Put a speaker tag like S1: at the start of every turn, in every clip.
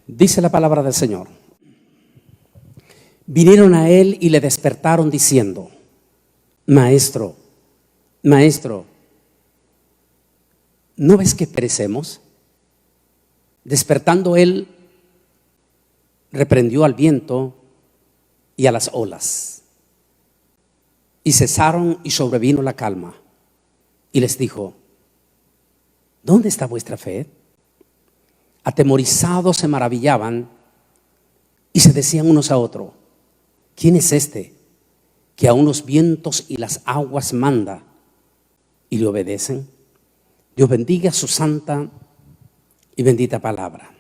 S1: Dice la palabra del Señor. Vinieron a él y le despertaron diciendo: Maestro, Maestro, ¿no ves que perecemos? Despertando él, reprendió al viento y a las olas, y cesaron y sobrevino la calma. Y les dijo: ¿dónde está vuestra fe? Atemorizados se maravillaban y se decían unos a otros: ¿quién es este que aun los vientos y las aguas manda y le obedecen? Dios bendiga su santa y bendita palabra.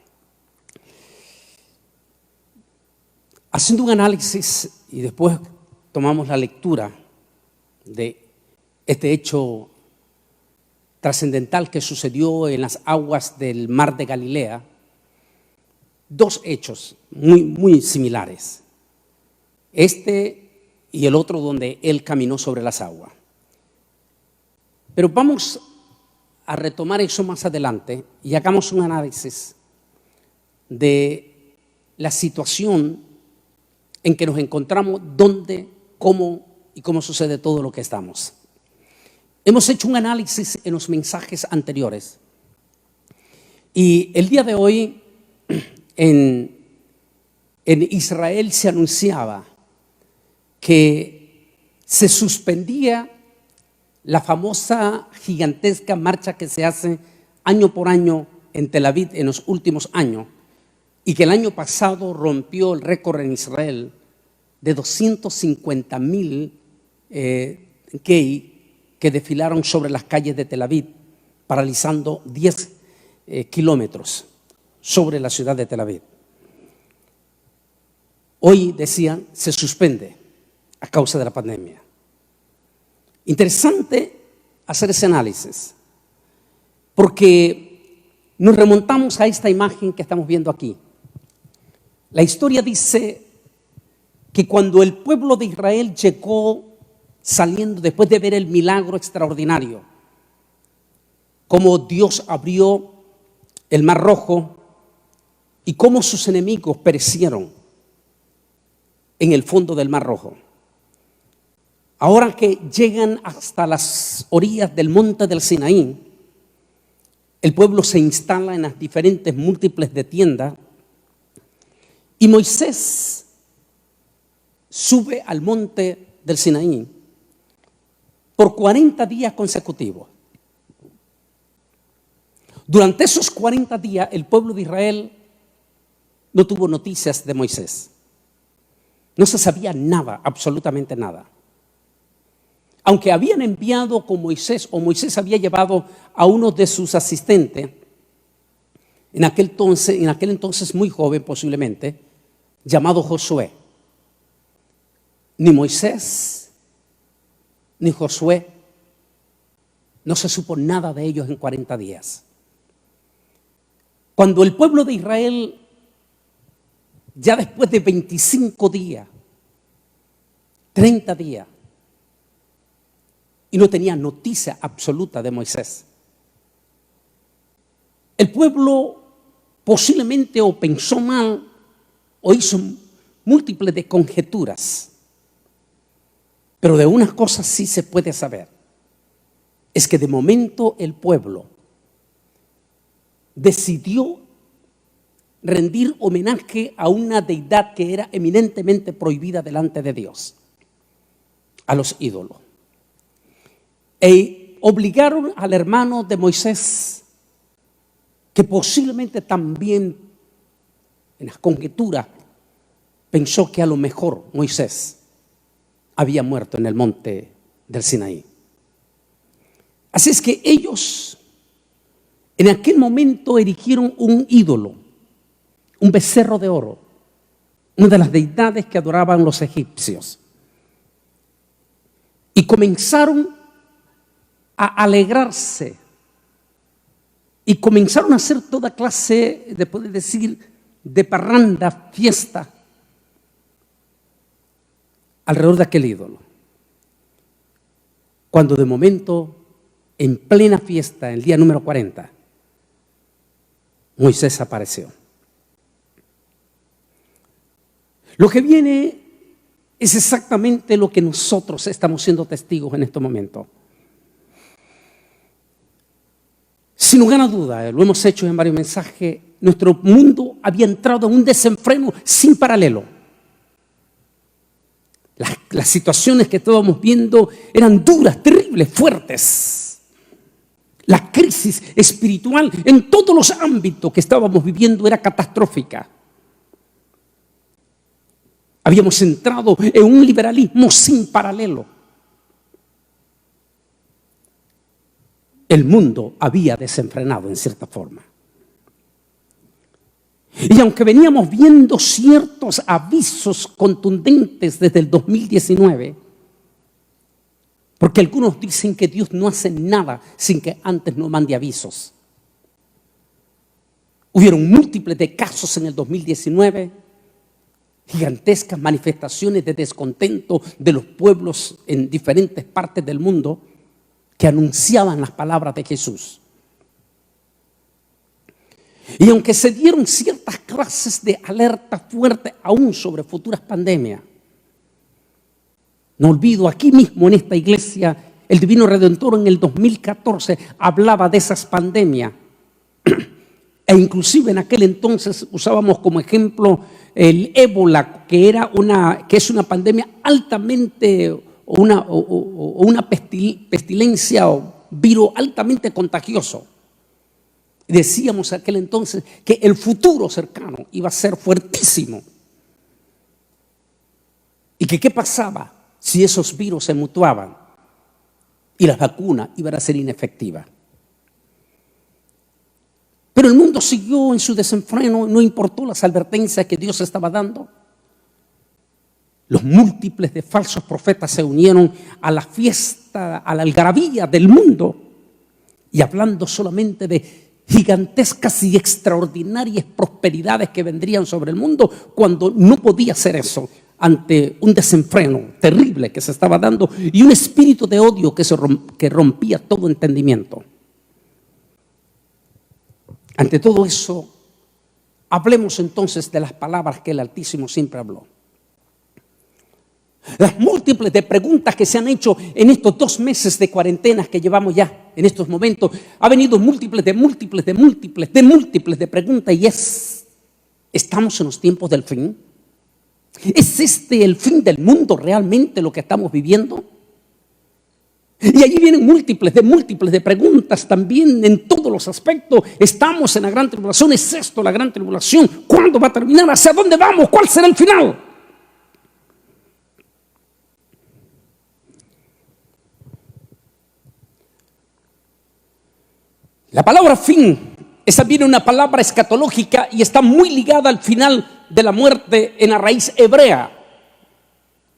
S1: Haciendo un análisis y después tomamos la lectura de este hecho trascendental que sucedió en las aguas del mar de Galilea, dos hechos muy similares. Este y el otro donde él caminó sobre las aguas. Pero vamos a retomar eso más adelante y hagamos un análisis de la situación en que nos encontramos, dónde, cómo y cómo sucede todo lo que estamos. Hemos hecho un análisis en los mensajes anteriores y el día de hoy en Israel se anunciaba que se suspendía la famosa gigantesca marcha que se hace año por año en Tel Aviv en los últimos años, y que el año pasado rompió el récord en Israel de 250,000 gay que desfilaron sobre las calles de Tel Aviv, paralizando 10 kilómetros sobre la ciudad de Tel Aviv. Hoy, decían, se suspende a causa de la pandemia. Interesante hacer ese análisis, porque nos remontamos a esta imagen que estamos viendo aquí. La historia dice que cuando el pueblo de Israel llegó saliendo después de ver el milagro extraordinario, cómo Dios abrió el Mar Rojo y cómo sus enemigos perecieron en el fondo del Mar Rojo. Ahora que llegan hasta las orillas del monte del Sinaí, el pueblo se instala en las diferentes múltiples de tiendas y Moisés sube al monte del Sinaí por 40 días consecutivos. Durante esos 40 días el pueblo de Israel no tuvo noticias de Moisés. No se sabía nada, absolutamente nada. Aunque habían enviado con Moisés, o Moisés había llevado a uno de sus asistentes, en aquel entonces muy joven posiblemente, llamado Josué. Ni Moisés ni Josué, no se supo nada de ellos en 40 días. Cuando el pueblo de Israel, ya después de 25 días, 30 días, y no tenía noticia absoluta de Moisés, el pueblo posiblemente o pensó mal o hizo múltiples de conjeturas. Pero de una cosa sí se puede saber, es que de momento el pueblo decidió rendir homenaje a una deidad que era eminentemente prohibida delante de Dios, a los ídolos. E obligaron al hermano de Moisés, que posiblemente también en las conjeturas pensó que a lo mejor Moisés había muerto en el monte del Sinaí. Así es que ellos en aquel momento erigieron un ídolo, un becerro de oro, una de las deidades que adoraban los egipcios, y comenzaron a alegrarse y comenzaron a hacer toda clase de, poder decir, de parranda, fiesta alrededor de aquel ídolo. Cuando de momento, en plena fiesta, el día número 40, Moisés apareció. Lo que viene es exactamente lo que nosotros estamos siendo testigos en este momento. Sin lugar a duda, lo hemos hecho en varios mensajes, nuestro mundo había entrado en un desenfreno sin paralelo. Las situaciones que estábamos viendo eran duras, terribles, fuertes. La crisis espiritual en todos los ámbitos que estábamos viviendo era catastrófica. Habíamos entrado en un liberalismo sin paralelo. El mundo había desenfrenado en cierta forma. Y aunque veníamos viendo ciertos avisos contundentes desde el 2019, porque algunos dicen que Dios no hace nada sin que antes no mande avisos. Hubieron múltiples de casos en el 2019, gigantescas manifestaciones de descontento de los pueblos en diferentes partes del mundo que anunciaban las palabras de Jesús. Y aunque se dieron ciertas clases de alerta fuerte aún sobre futuras pandemias, no olvido, aquí mismo en esta iglesia, el Divino Redentor en el 2014 hablaba de esas pandemias. E inclusive en aquel entonces usábamos como ejemplo el ébola, que es una pandemia altamente, una pestilencia o virus altamente contagioso. Decíamos en aquel entonces que el futuro cercano iba a ser fuertísimo. Y que qué pasaba si esos virus se mutuaban y las vacunas iban a ser inefectivas. Pero el mundo siguió en su desenfreno, no importó las advertencias que Dios estaba dando. Los múltiples de falsos profetas se unieron a la fiesta, a la algarabía del mundo, y hablando solamente de gigantescas y extraordinarias prosperidades que vendrían sobre el mundo, cuando no podía ser eso ante un desenfreno terrible que se estaba dando y un espíritu de odio que rompía todo entendimiento. Ante todo eso, hablemos entonces de las palabras que el Altísimo siempre habló. Las múltiples de preguntas que se han hecho en estos 2 meses de cuarentenas que llevamos ya en estos momentos, ha venido múltiples de preguntas, y ¿estamos en los tiempos del fin? ¿Es este el fin del mundo realmente lo que estamos viviendo? Y allí vienen múltiples de preguntas también en todos los aspectos. ¿Estamos en la gran tribulación? ¿Es esto la gran tribulación? ¿Cuándo va a terminar? ¿Hacia dónde vamos? ¿Cuál será el final? La palabra fin es también una palabra escatológica y está muy ligada al final de la muerte en la raíz hebrea,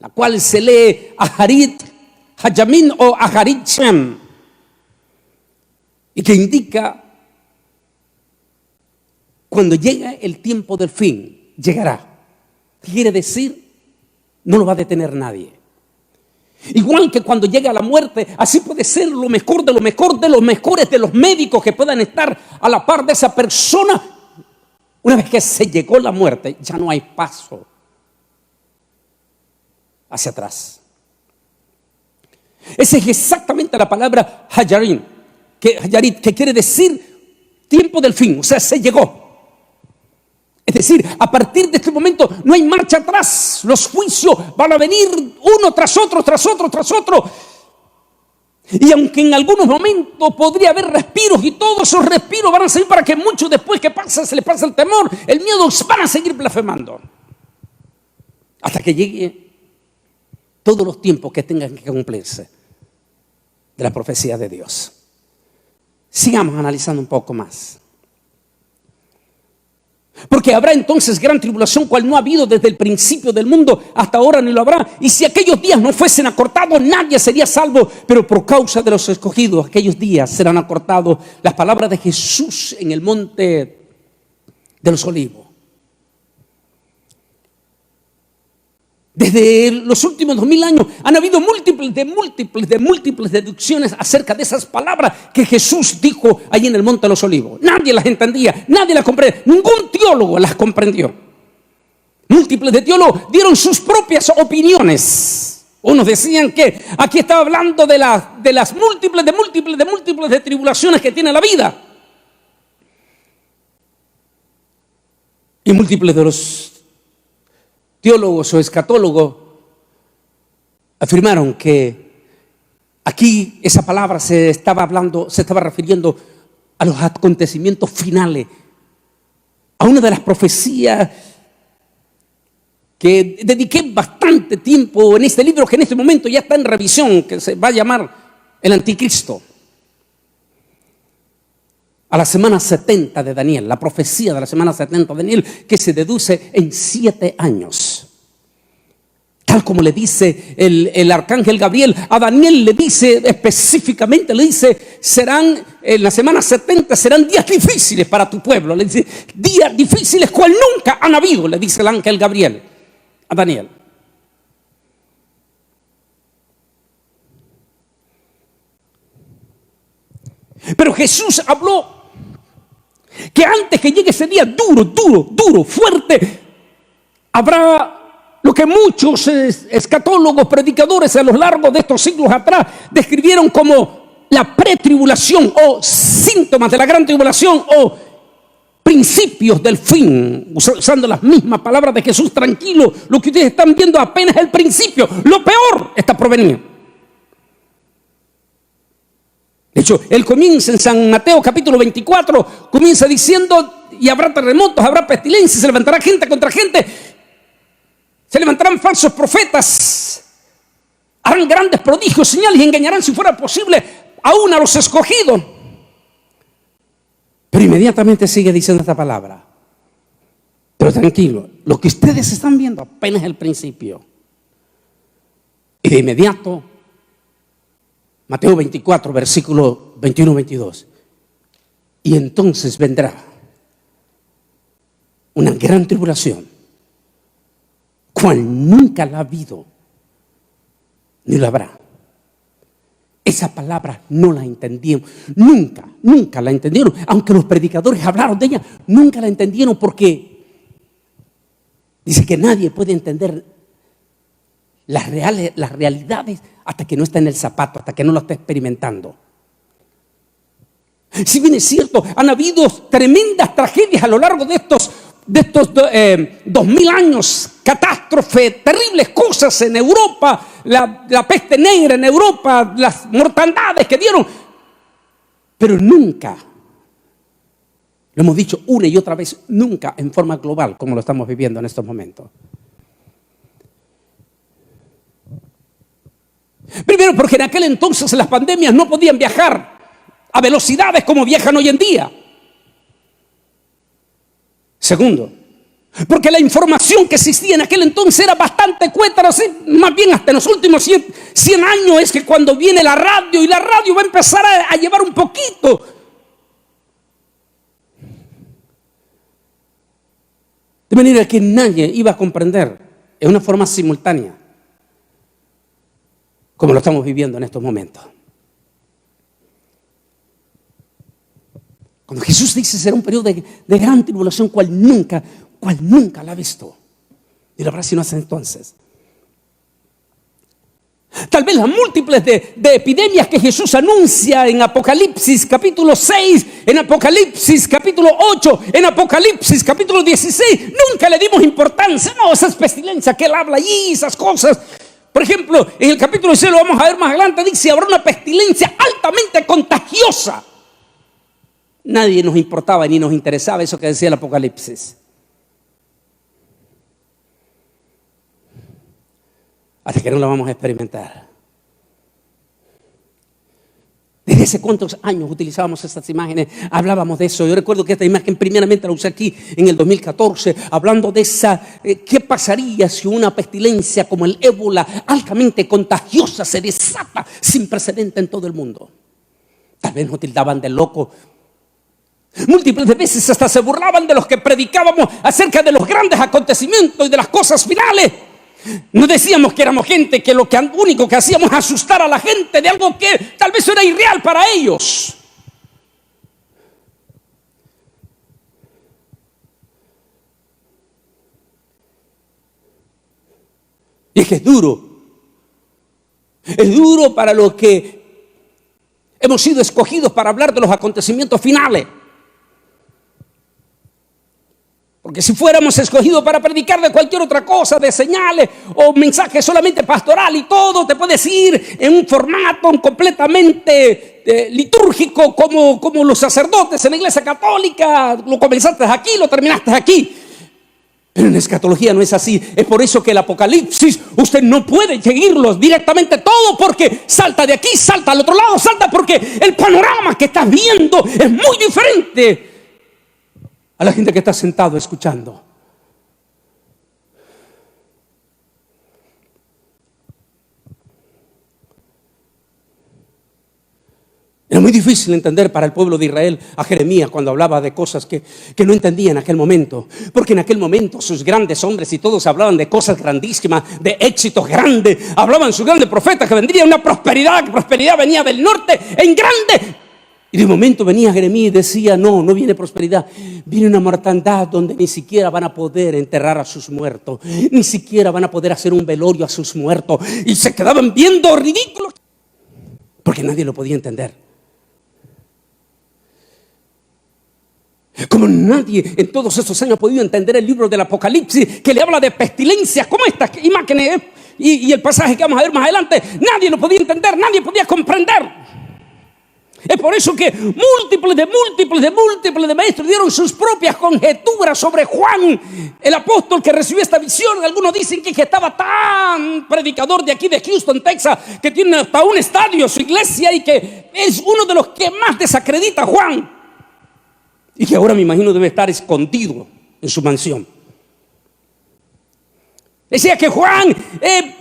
S1: la cual se lee Aharit Hayamin o Aharit Shem, y que indica cuando llega el tiempo del fin, llegará. Quiere decir, no lo va a detener nadie. Igual que cuando llega la muerte, así puede ser lo mejor de lo mejor de los mejores de los médicos que puedan estar a la par de esa persona. Una vez que se llegó la muerte, ya no hay paso hacia atrás. Esa es exactamente la palabra Hayarit, que quiere decir tiempo del fin, o sea, se llegó. Es decir, a partir de este momento no hay marcha atrás. Los juicios van a venir uno tras otro. Y aunque en algunos momentos podría haber respiros, y todos esos respiros van a servir para que muchos después que pasa, se les pasa el temor, el miedo, van a seguir blasfemando. Hasta que llegue todos los tiempos que tengan que cumplirse de la profecía de Dios. Sigamos analizando un poco más. Porque habrá entonces gran tribulación, cual no ha habido desde el principio del mundo hasta ahora, ni lo habrá. Y si aquellos días no fuesen acortados, nadie sería salvo. Pero por causa de los escogidos, aquellos días serán acortados. Las palabras de Jesús en el monte de los Olivos. Desde los últimos 2000 años han habido múltiples deducciones acerca de esas palabras que Jesús dijo allí en el Monte de los Olivos. Nadie las entendía, nadie las comprendía, ningún teólogo las comprendió. Múltiples de teólogos dieron sus propias opiniones. Unos decían que aquí estaba hablando de las múltiples de tribulaciones que tiene la vida. Y múltiples de los teólogos o escatólogos afirmaron que aquí esa palabra se estaba refiriendo a los acontecimientos finales, a una de las profecías que dediqué bastante tiempo en este libro, que en este momento ya está en revisión, que se va a llamar El Anticristo. A la semana 70 de Daniel, la profecía de la semana 70 de Daniel, que se deduce en 7 años. Tal como le dice el arcángel Gabriel, a Daniel le dice específicamente, le dice, en la semana 70 serán días difíciles para tu pueblo. Le dice, días difíciles cual nunca han habido, le dice el ángel Gabriel a Daniel. Pero Jesús habló que antes que llegue ese día duro, fuerte, habrá lo que muchos escatólogos, predicadores a lo largo de estos siglos atrás describieron como la pretribulación o síntomas de la gran tribulación o principios del fin, usando las mismas palabras de Jesús. Tranquilo, lo que ustedes están viendo apenas es el principio, lo peor está por venir. De hecho, él comienza en San Mateo capítulo 24, comienza diciendo, y habrá terremotos, habrá pestilencias, se levantará gente contra gente, se levantarán falsos profetas, harán grandes prodigios, señales y engañarán, si fuera posible, aún a los escogidos. Pero inmediatamente sigue diciendo esta palabra. Pero tranquilo, lo que ustedes están viendo apenas es el principio. Y de inmediato, Mateo 24, versículo 21-22. Y entonces vendrá una gran tribulación, cual nunca la ha habido, ni la habrá. Esa palabra no la entendieron, nunca la entendieron. Aunque los predicadores hablaron de ella, nunca la entendieron, porque dice que nadie puede entender las realidades hasta que no está en el zapato, hasta que no lo está experimentando. Si bien es cierto, han habido tremendas tragedias a lo largo de estos 2000 años, catástrofe, terribles cosas en Europa, la peste negra en Europa, las mortandades que dieron, pero nunca, lo hemos dicho una y otra vez, nunca en forma global como lo estamos viviendo en estos momentos. Primero, porque en aquel entonces las pandemias no podían viajar a velocidades como viajan hoy en día. Segundo, porque la información que existía en aquel entonces era bastante cuétara, más bien hasta en los últimos 100 años es que cuando viene la radio, y la radio va a empezar a llevar un poquito. De manera que nadie iba a comprender en una forma simultánea como lo estamos viviendo en estos momentos. Cuando Jesús dice será un periodo de gran tribulación cual nunca la ha visto, y la habrá sino hasta entonces. Tal vez las múltiples de epidemias que Jesús anuncia en Apocalipsis capítulo 6, en Apocalipsis capítulo 8, en Apocalipsis capítulo 16, nunca le dimos importancia. No, esas pestilencias que él habla allí, esas cosas. Por ejemplo, en el capítulo 6, lo vamos a ver más adelante, dice, habrá una pestilencia altamente contagiosa. Nadie nos importaba ni nos interesaba eso que decía el Apocalipsis. Hasta que no lo vamos a experimentar. Desde hace cuántos años utilizábamos estas imágenes, hablábamos de eso. Yo recuerdo que esta imagen primeramente la usé aquí en el 2014, hablando de qué pasaría si una pestilencia como el ébola, altamente contagiosa, se desata sin precedente en todo el mundo. Tal vez nos tildaban de locos. Múltiples de veces hasta se burlaban de los que predicábamos acerca de los grandes acontecimientos y de las cosas finales. No decíamos que éramos gente que lo único que hacíamos es asustar a la gente de algo que tal vez era irreal para ellos. Y es que es duro. Es duro para los que hemos sido escogidos para hablar de los acontecimientos finales. Porque si fuéramos escogidos para predicar de cualquier otra cosa, de señales o mensajes solamente pastoral y todo, te puedes ir en un formato completamente litúrgico como los sacerdotes en la Iglesia Católica. Lo comenzaste aquí, lo terminaste aquí. Pero en la escatología no es así. Es por eso que el Apocalipsis, usted no puede seguirlo directamente todo, porque salta de aquí, salta al otro lado, salta porque el panorama que estás viendo es muy diferente a la gente que está sentado escuchando. Era muy difícil entender para el pueblo de Israel a Jeremías cuando hablaba de cosas que no entendía en aquel momento. Porque en aquel momento sus grandes hombres y todos hablaban de cosas grandísimas, de éxitos grandes. Hablaban sus grandes profetas que vendría una prosperidad, que prosperidad venía del norte en grande. Y de momento venía Jeremías y decía, no viene prosperidad, viene una mortandad donde ni siquiera van a poder enterrar a sus muertos, ni siquiera van a poder hacer un velorio a sus muertos. Y se quedaban viendo ridículos, porque nadie lo podía entender. Como nadie en todos estos años ha podido entender el libro del Apocalipsis, que le habla de pestilencias como estas imágenes y el pasaje que vamos a ver más adelante, nadie lo podía entender, nadie podía comprender. Es por eso que múltiples de maestros dieron sus propias conjeturas sobre Juan, el apóstol que recibió esta visión. Algunos dicen que estaba tan predicador de aquí de Houston, Texas, que tiene hasta un estadio, su iglesia, y que es uno de los que más desacredita a Juan. Y que ahora me imagino debe estar escondido en su mansión. Decía que Juan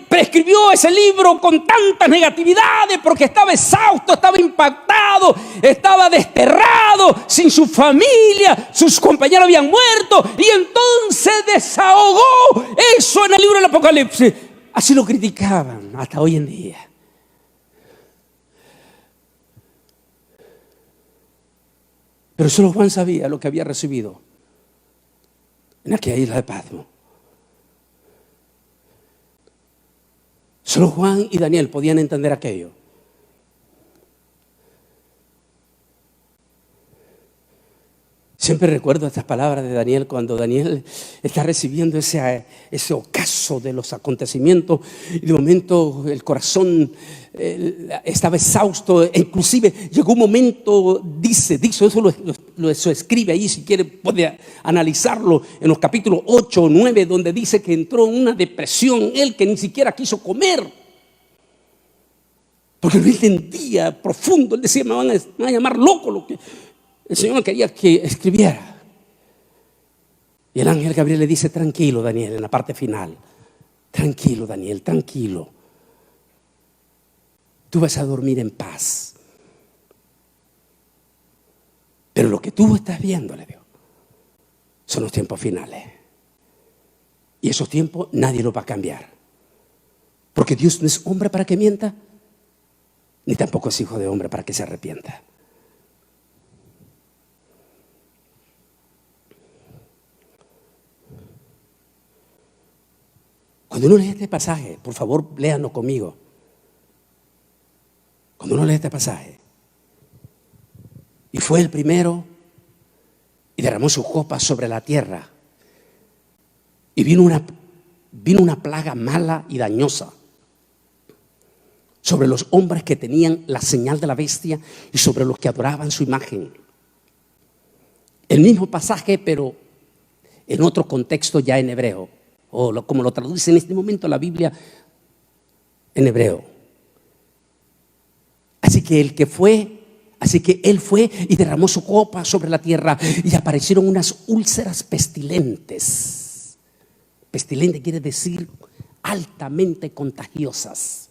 S1: prescribió ese libro con tantas negatividades porque estaba exhausto, estaba impactado, estaba desterrado, sin su familia, sus compañeros habían muerto y entonces desahogó eso en el libro del Apocalipsis. Así lo criticaban hasta hoy en día. Pero solo Juan sabía lo que había recibido en aquella isla de Patmos. Solo Juan y Daniel podían entender aquello. Siempre recuerdo estas palabras de Daniel cuando Daniel está recibiendo ese ocaso de los acontecimientos y de momento el corazón estaba exhausto. E inclusive llegó un momento, dice eso lo escribe ahí, si quiere puede analizarlo en los capítulos 8 o 9, donde dice que entró en una depresión él, que ni siquiera quiso comer porque no entendía profundo. Él decía, me van a llamar loco lo que el Señor quería que escribiera. Y el ángel Gabriel le dice, tranquilo Daniel, en la parte final, tranquilo Daniel, tranquilo, tú vas a dormir en paz. Pero lo que tú estás viendo, le digo, son los tiempos finales. Y esos tiempos nadie los va a cambiar. Porque Dios no es hombre para que mienta, ni tampoco es hijo de hombre para que se arrepienta. Cuando uno lee este pasaje, por favor, léanlo conmigo. Cuando uno lee este pasaje, y fue el primero, y derramó su copa sobre la tierra, y vino una plaga mala y dañosa sobre los hombres que tenían la señal de la bestia y sobre los que adoraban su imagen. El mismo pasaje, pero en otro contexto ya en hebreo. O como lo traduce en este momento la Biblia en hebreo. Así que él fue y derramó su copa sobre la tierra y aparecieron unas úlceras pestilentes. Pestilente quiere decir altamente contagiosas.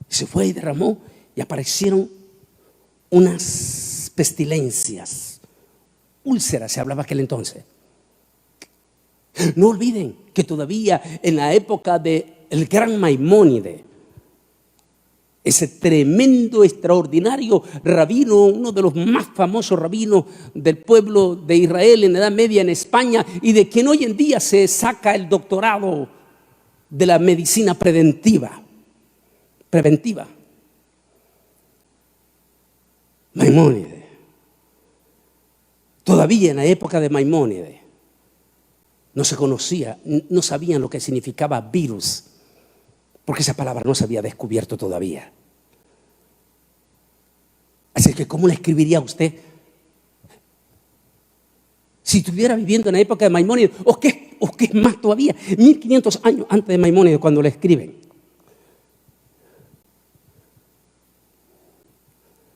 S1: Se fue y derramó y aparecieron unas pestilencias. Úlceras se hablaba aquel entonces. No olviden que todavía en la época del gran Maimónides, ese tremendo, extraordinario rabino, uno de los más famosos rabinos del pueblo de Israel en la Edad Media en España, y de quien hoy en día se saca el doctorado de la medicina preventiva. Maimónides. Todavía en la época de Maimónides no se conocía, no sabían lo que significaba virus, porque esa palabra no se había descubierto todavía. Así que, ¿cómo le escribiría a usted si estuviera viviendo en la época de Maimónides? ¿O qué es más todavía? 1500 años antes de Maimónides, cuando le escriben.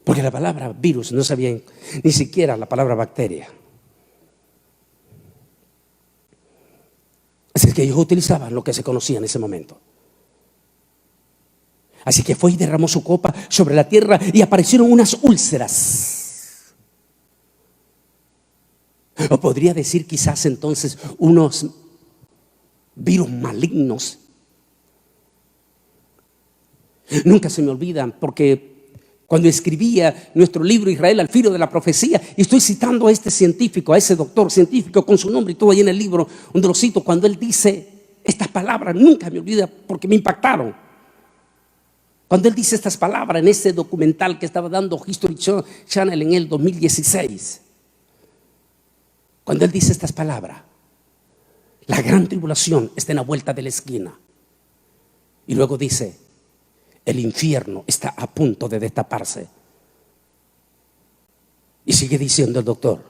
S1: Porque la palabra virus no sabían ni siquiera la palabra bacteria. Así que ellos utilizaban lo que se conocía en ese momento. Así que fue y derramó su copa sobre la tierra y aparecieron unas úlceras. O podría decir quizás entonces unos virus malignos. Nunca se me olvidan, porque cuando escribía nuestro libro Israel al filo de la profecía, y estoy citando a este científico, a ese doctor científico con su nombre y todo ahí en el libro, donde lo cito, cuando él dice estas palabras, nunca me olvida porque me impactaron. Cuando él dice estas palabras en ese documental que estaba dando History Channel en el 2016, cuando él dice estas palabras, la gran tribulación está en la vuelta de la esquina. Y luego dice, el infierno está a punto de destaparse. Y sigue diciendo el doctor,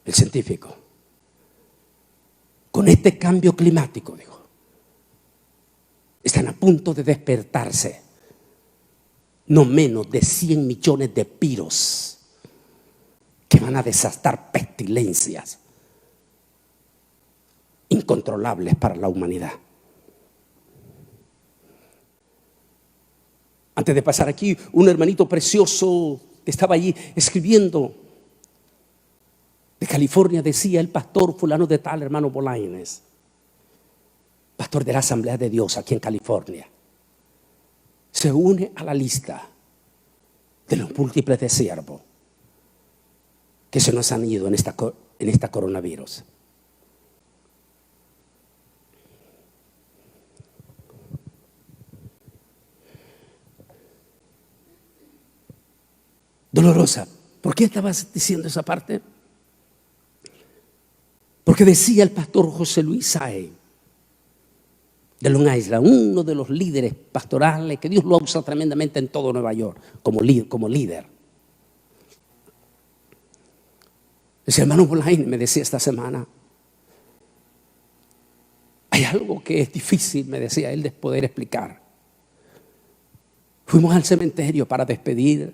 S1: el científico, con este cambio climático, dijo, están a punto de despertarse no menos de 100 millones de virus que van a desatar pestilencias incontrolables para la humanidad. Antes de pasar aquí, un hermanito precioso que estaba allí escribiendo de California decía, el pastor fulano de tal, hermano Bolaines, pastor de la Asamblea de Dios aquí en California, se une a la lista de los múltiples de siervos que se nos han ido en esta coronavirus. Dolorosa. ¿Por qué estabas diciendo esa parte? Porque decía el pastor José Luis Sae de Long Island, uno de los líderes pastorales que Dios lo ha usado tremendamente en todo Nueva York como líder. Ese hermano Bolaine me decía esta semana, hay algo que es difícil, me decía él, de poder explicar. Fuimos al cementerio para despedir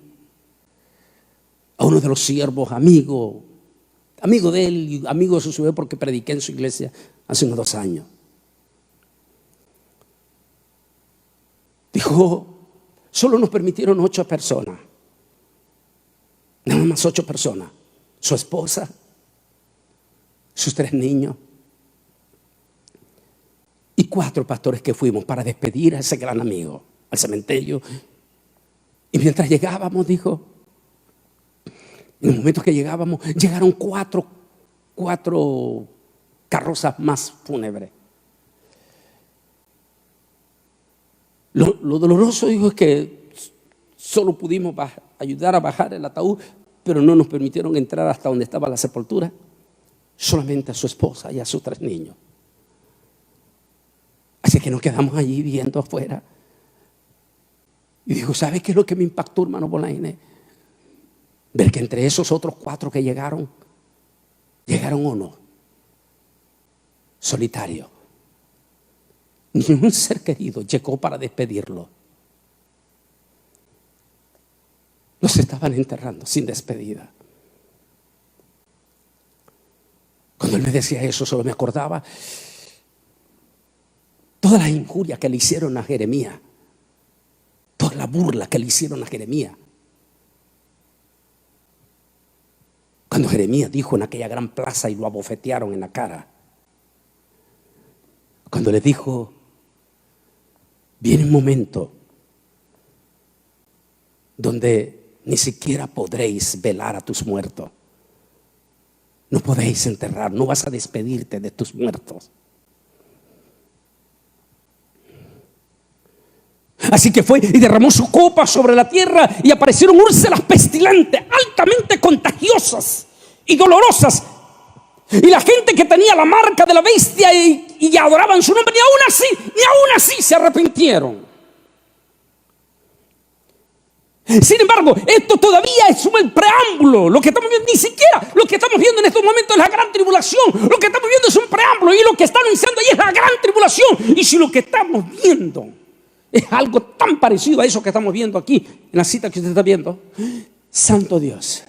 S1: a uno de los siervos, amigo de él y amigo de su ciudad, porque prediqué en su iglesia hace unos 2 años. Dijo, solo nos permitieron 8 personas, nada más 8 personas, su esposa, sus 3 niños y 4 pastores que fuimos para despedir a ese gran amigo al cementerio. Y mientras llegábamos, dijo, en el momento que llegábamos, llegaron 4 carrozas más fúnebres. Lo doloroso, dijo, es que solo pudimos ayudar a bajar el ataúd, pero no nos permitieron entrar hasta donde estaba la sepultura, solamente a su esposa y a sus 3 niños. Así que nos quedamos allí viendo afuera. Y dijo, ¿sabes qué es lo que me impactó, hermano Bolaine? Ver que entre esos otros 4 que llegaron uno solitario. Ni un ser querido llegó para despedirlo. Los estaban enterrando sin despedida. Cuando él me decía eso, solo me acordaba todas las injurias que le hicieron a Jeremías, toda la burla que le hicieron a Jeremías. Cuando Jeremías dijo en aquella gran plaza y lo abofetearon en la cara. Cuando le dijo, viene un momento donde ni siquiera podréis velar a tus muertos. No podéis enterrar, no vas a despedirte de tus muertos. Así que fue y derramó su copa sobre la tierra y aparecieron úlceras pestilentes, altamente contagiosas y dolorosas. Y la gente que tenía la marca de la bestia y adoraban su nombre, ni aún así se arrepintieron. Sin embargo, esto todavía es el preámbulo. Lo que estamos viendo, ni siquiera lo que estamos viendo en estos momentos es la gran tribulación. Lo que estamos viendo es un preámbulo, y lo que está anunciando ahí es la gran tribulación. Y si lo que estamos viendo es algo tan parecido a eso que estamos viendo aquí, en la cita que usted está viendo, santo Dios.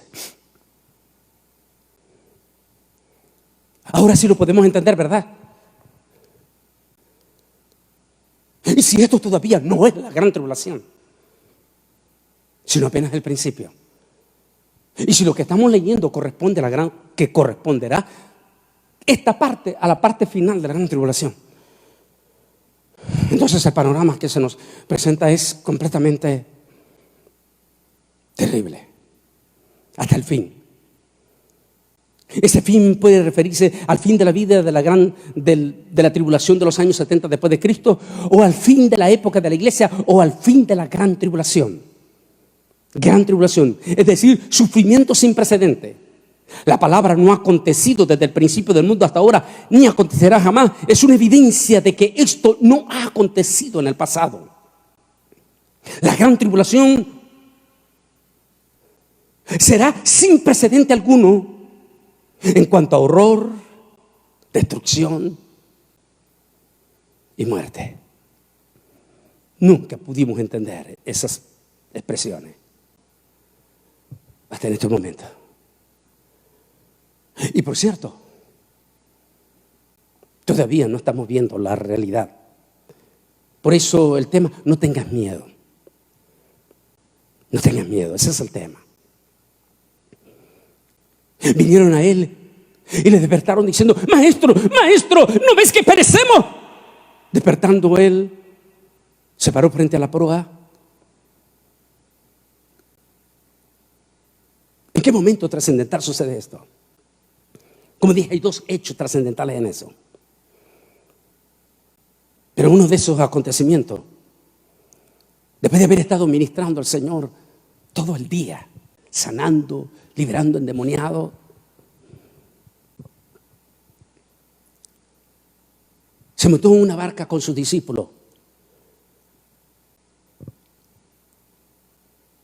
S1: Ahora sí lo podemos entender, ¿verdad? Y si esto todavía no es la gran tribulación, sino apenas el principio. Y si lo que estamos leyendo corresponde a la gran, que corresponderá esta parte a la parte final de la gran tribulación, entonces el panorama que se nos presenta es completamente terrible, hasta el fin. Ese fin puede referirse al fin de la vida de la tribulación de los años 70 después de Cristo, o al fin de la época de la iglesia, o al fin de la gran tribulación. Gran tribulación, es decir, sufrimiento sin precedente. La palabra no ha acontecido desde el principio del mundo hasta ahora, ni acontecerá jamás. Es una evidencia de que esto no ha acontecido en el pasado. La gran tribulación será sin precedente alguno en cuanto a horror, destrucción y muerte. Nunca pudimos entender esas expresiones hasta en este momento. Y por cierto, todavía no estamos viendo la realidad. Por eso el tema, no tengas miedo. No tengas miedo, ese es el tema. Vinieron a él y le despertaron diciendo: Maestro, ¿no ves que perecemos? Despertando él, se paró frente a la proa. ¿En qué momento trascendental sucede esto? Como dije, hay dos hechos trascendentales en eso. Pero uno de esos acontecimientos, después de haber estado ministrando al Señor todo el día, sanando, liberando endemoniados, se montó en una barca con sus discípulos.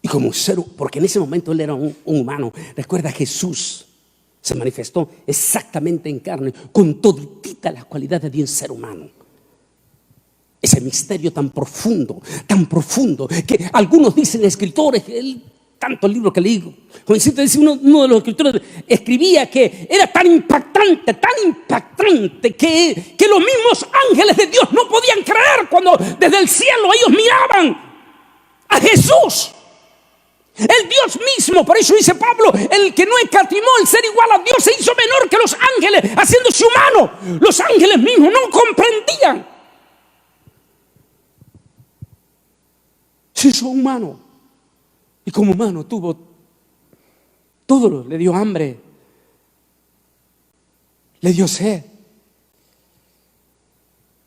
S1: Y como ser, porque en ese momento él era un humano. Recuerda, Jesús se manifestó exactamente en carne, con todititas las cualidades de un ser humano. Ese misterio tan profundo, que algunos dicen, escritores, tanto el libro que leí, uno de los escritores escribía que era tan impactante, que los mismos ángeles de Dios no podían creer cuando desde el cielo ellos miraban a Jesús. El Dios mismo, por eso dice Pablo, el que no escatimó el ser igual a Dios se hizo menor que los ángeles, haciéndose humano. Los ángeles mismos no comprendían. Se hizo humano. Y como humano tuvo todo, le dio hambre, le dio sed.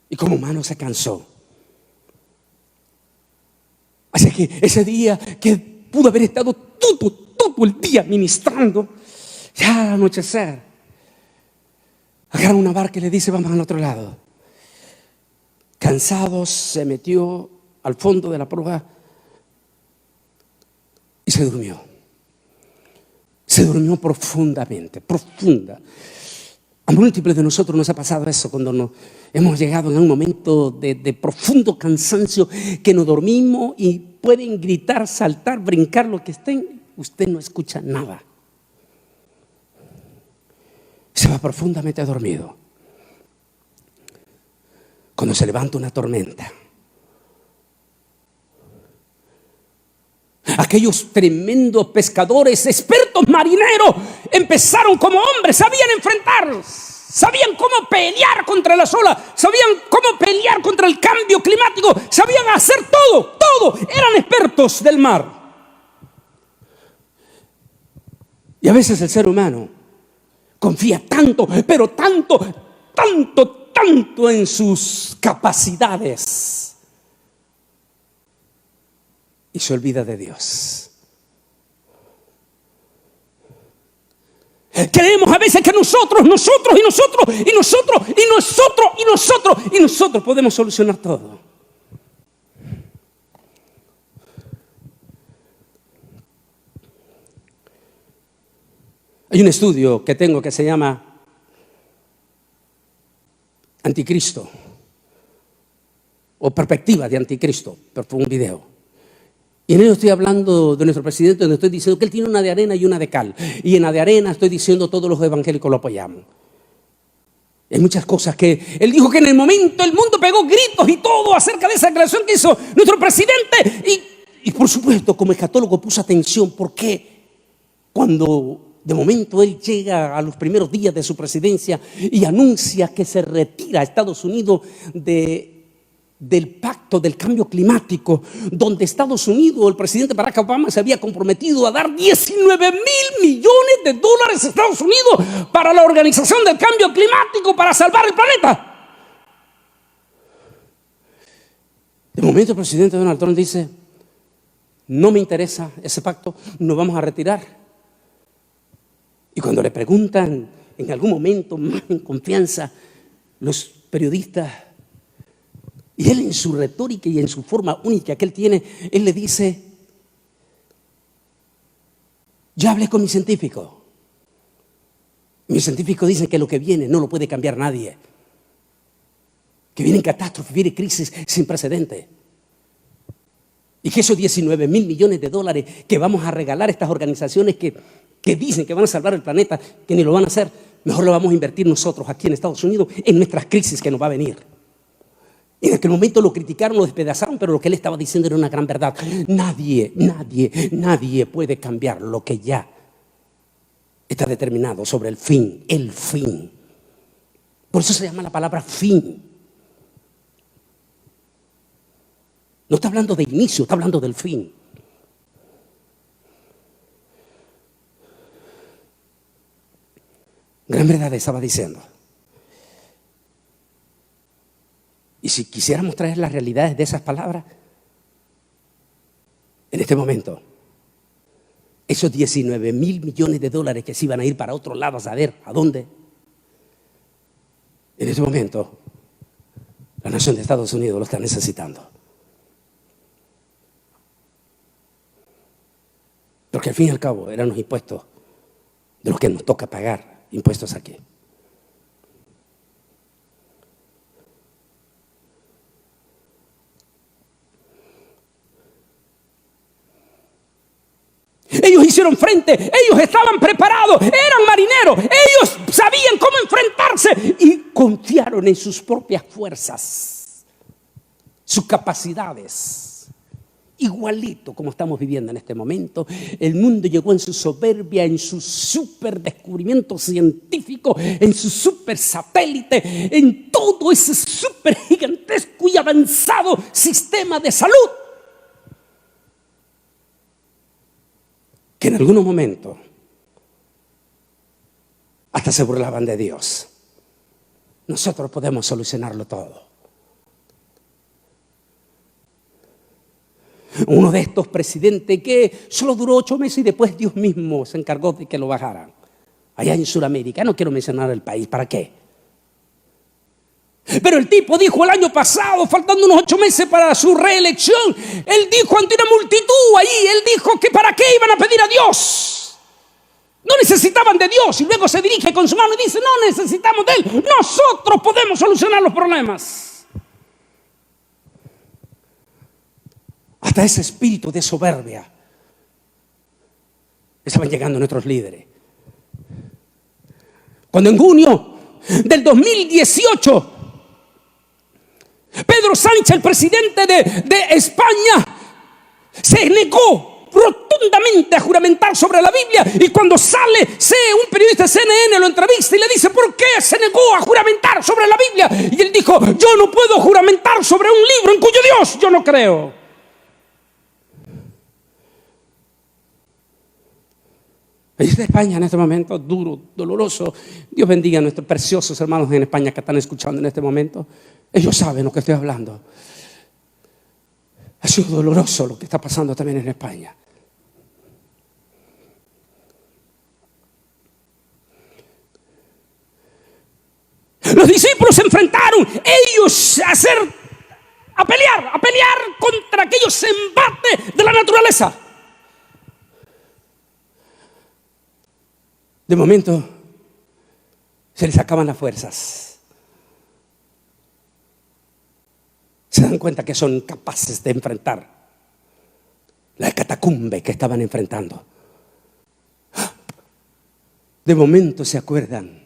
S1: Y como humano se cansó. Así que ese día que pudo haber estado todo el día ministrando, ya al anochecer, agarra una barca y le dice: vamos al otro lado. Cansado, se metió al fondo de la proa y se durmió. Se durmió profundamente, profunda. A múltiples de nosotros nos ha pasado eso cuando hemos llegado en un momento de profundo cansancio, que nos dormimos y pueden gritar, saltar, brincar, lo que estén, usted no escucha nada. Se va profundamente dormido. Cuando se levanta una tormenta, aquellos tremendos pescadores, expertos marineros, empezaron como hombres, sabían enfrentarlos, sabían cómo pelear contra las olas, sabían cómo pelear contra el cambio climático, sabían hacer todo, eran expertos del mar. Y a veces el ser humano confía tanto, pero tanto en sus capacidades, y se olvida de Dios. Creemos a veces que nosotros podemos solucionar todo. Hay un estudio que tengo que se llama Anticristo o Perspectiva de Anticristo, pero fue un video. Y en ello estoy hablando de nuestro presidente, donde estoy diciendo que él tiene una de arena y una de cal. Y en la de arena estoy diciendo todos los evangélicos lo apoyamos. Hay muchas cosas que él dijo que en el momento el mundo pegó gritos y todo acerca de esa declaración que hizo nuestro presidente. Y por supuesto, como escatólogo puso atención, ¿por qué? Cuando de momento él llega a los primeros días de su presidencia y anuncia que se retira a Estados Unidos del pacto del cambio climático, donde Estados Unidos, el presidente Barack Obama, se había comprometido a dar $19,000 millones a Estados Unidos para la organización del cambio climático para salvar el planeta. De momento el presidente Donald Trump dice: no me interesa ese pacto, nos vamos a retirar. Y cuando le preguntan en algún momento, más en confianza, los periodistas, y él en su retórica y en su forma única que él tiene, él le dice: yo hablé con mi científico. Mis científicos dicen que lo que viene no lo puede cambiar nadie. Que vienen catástrofes, viene crisis sin precedentes. Y que esos $19,000 millones que vamos a regalar a estas organizaciones que dicen que van a salvar el planeta, que ni lo van a hacer, mejor lo vamos a invertir nosotros aquí en Estados Unidos en nuestras crisis que nos va a venir. Y en aquel momento lo criticaron, lo despedazaron, pero lo que él estaba diciendo era una gran verdad. Nadie puede cambiar lo que ya está determinado sobre el fin, el fin. Por eso se llama la palabra fin. No está hablando de inicio, está hablando del fin. Gran verdad estaba diciendo. Y si quisiéramos traer las realidades de esas palabras, en este momento, esos $19,000 millones que se iban a ir para otro lado, a saber a dónde, en este momento, la nación de Estados Unidos lo está necesitando. Porque al fin y al cabo eran los impuestos de los que nos toca pagar impuestos aquí. Ellos hicieron frente, ellos estaban preparados, eran marineros, ellos sabían cómo enfrentarse y confiaron en sus propias fuerzas, sus capacidades. Igualito como estamos viviendo en este momento, el mundo llegó en su soberbia, en su super descubrimiento científico, en su super satélite, en todo ese super gigantesco y avanzado sistema de salud, que en algunos momentos hasta se burlaban de Dios. Nosotros podemos solucionarlo todo. Uno de estos presidentes que solo duró 8 meses y después Dios mismo se encargó de que lo bajaran. Allá en Sudamérica, no quiero mencionar el país, ¿para qué? Pero el tipo dijo el año pasado, faltando unos 8 meses para su reelección, él dijo ante una multitud ahí, él dijo que para qué iban a pedir a Dios. No necesitaban de Dios, y luego se dirige con su mano y dice: no necesitamos de Él, nosotros podemos solucionar los problemas. Hasta ese espíritu de soberbia estaban llegando nuestros líderes. Cuando en junio del 2018 Pedro Sánchez, el presidente de España, se negó rotundamente a juramentar sobre la Biblia, y cuando sale un periodista de CNN lo entrevista y le dice: ¿por qué se negó a juramentar sobre la Biblia? Y él dijo: yo no puedo juramentar sobre un libro en cuyo Dios yo no creo. Ahí está España en este momento, duro, doloroso. Dios bendiga a nuestros preciosos hermanos en España que están escuchando en este momento. Ellos saben lo que estoy hablando. Ha sido doloroso lo que está pasando también en España. Los discípulos se enfrentaron, ellos a pelear contra aquellos embates de la naturaleza. De momento, se les acaban las fuerzas. Se dan cuenta que son incapaces de enfrentar la catacumbe que estaban enfrentando. De momento se acuerdan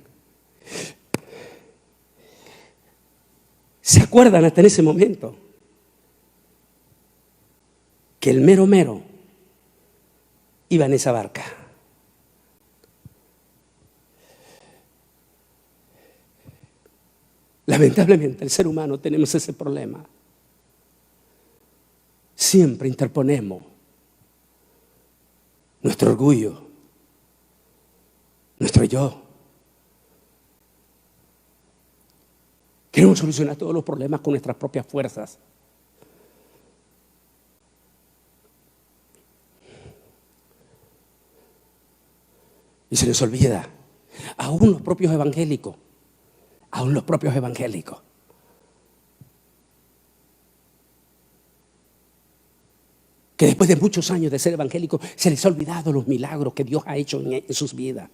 S1: hasta en ese momento que el mero mero iba en esa barca. Lamentablemente el ser humano tenemos ese problema. Siempre interponemos nuestro orgullo, nuestro yo. Queremos solucionar todos los problemas con nuestras propias fuerzas. Y se les olvida, aún los propios evangélicos, que después de muchos años de ser evangélicos, se les ha olvidado los milagros que Dios ha hecho en sus vidas.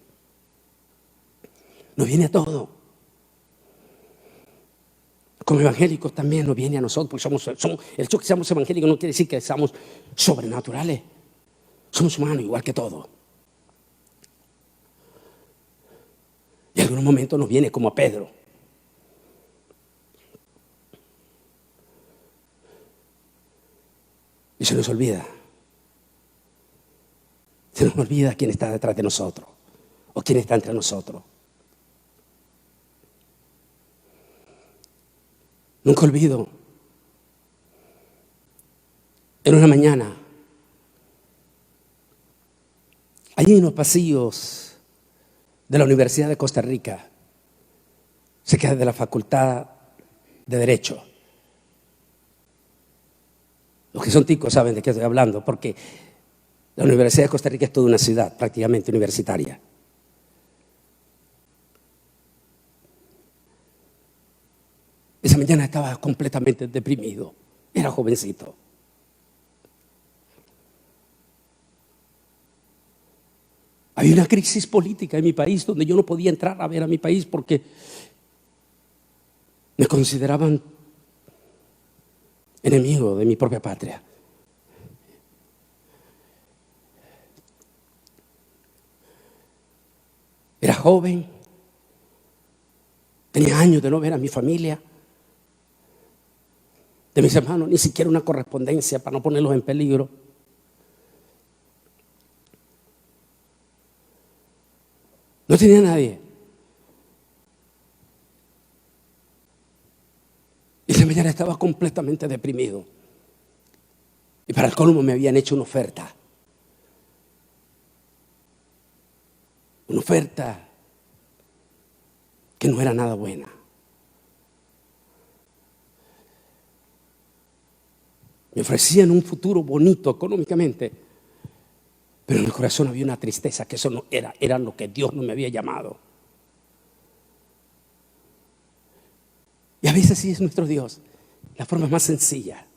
S1: Nos viene a todos. Como evangélicos también nos viene a nosotros, porque el hecho de que seamos evangélicos no quiere decir que seamos sobrenaturales. Somos humanos igual que todos. Y en algunos momentos nos viene como a Pedro. Y se nos olvida. Se nos olvida quién está detrás de nosotros o quién está entre nosotros. Nunca olvido, en una mañana, allí en los pasillos de la Universidad de Costa Rica, cerca de la Facultad de Derecho. Los que son ticos saben de qué estoy hablando, porque la Universidad de Costa Rica es toda una ciudad prácticamente universitaria. Esa mañana estaba completamente deprimido. Era jovencito. Había una crisis política en mi país donde yo no podía entrar a ver a mi país porque me consideraban enemigo de mi propia patria. Era joven, tenía años de no ver a mi familia, de mis hermanos, ni siquiera una correspondencia para no ponerlos en peligro. No tenía nadie. Y esa mañana estaba completamente deprimido. Y para el colmo me habían hecho una oferta. Una oferta que no era nada buena. Me ofrecían un futuro bonito económicamente, pero en el corazón había una tristeza, que eso no era lo que Dios no me había llamado. Y a veces así es nuestro Dios, la forma más sencilla.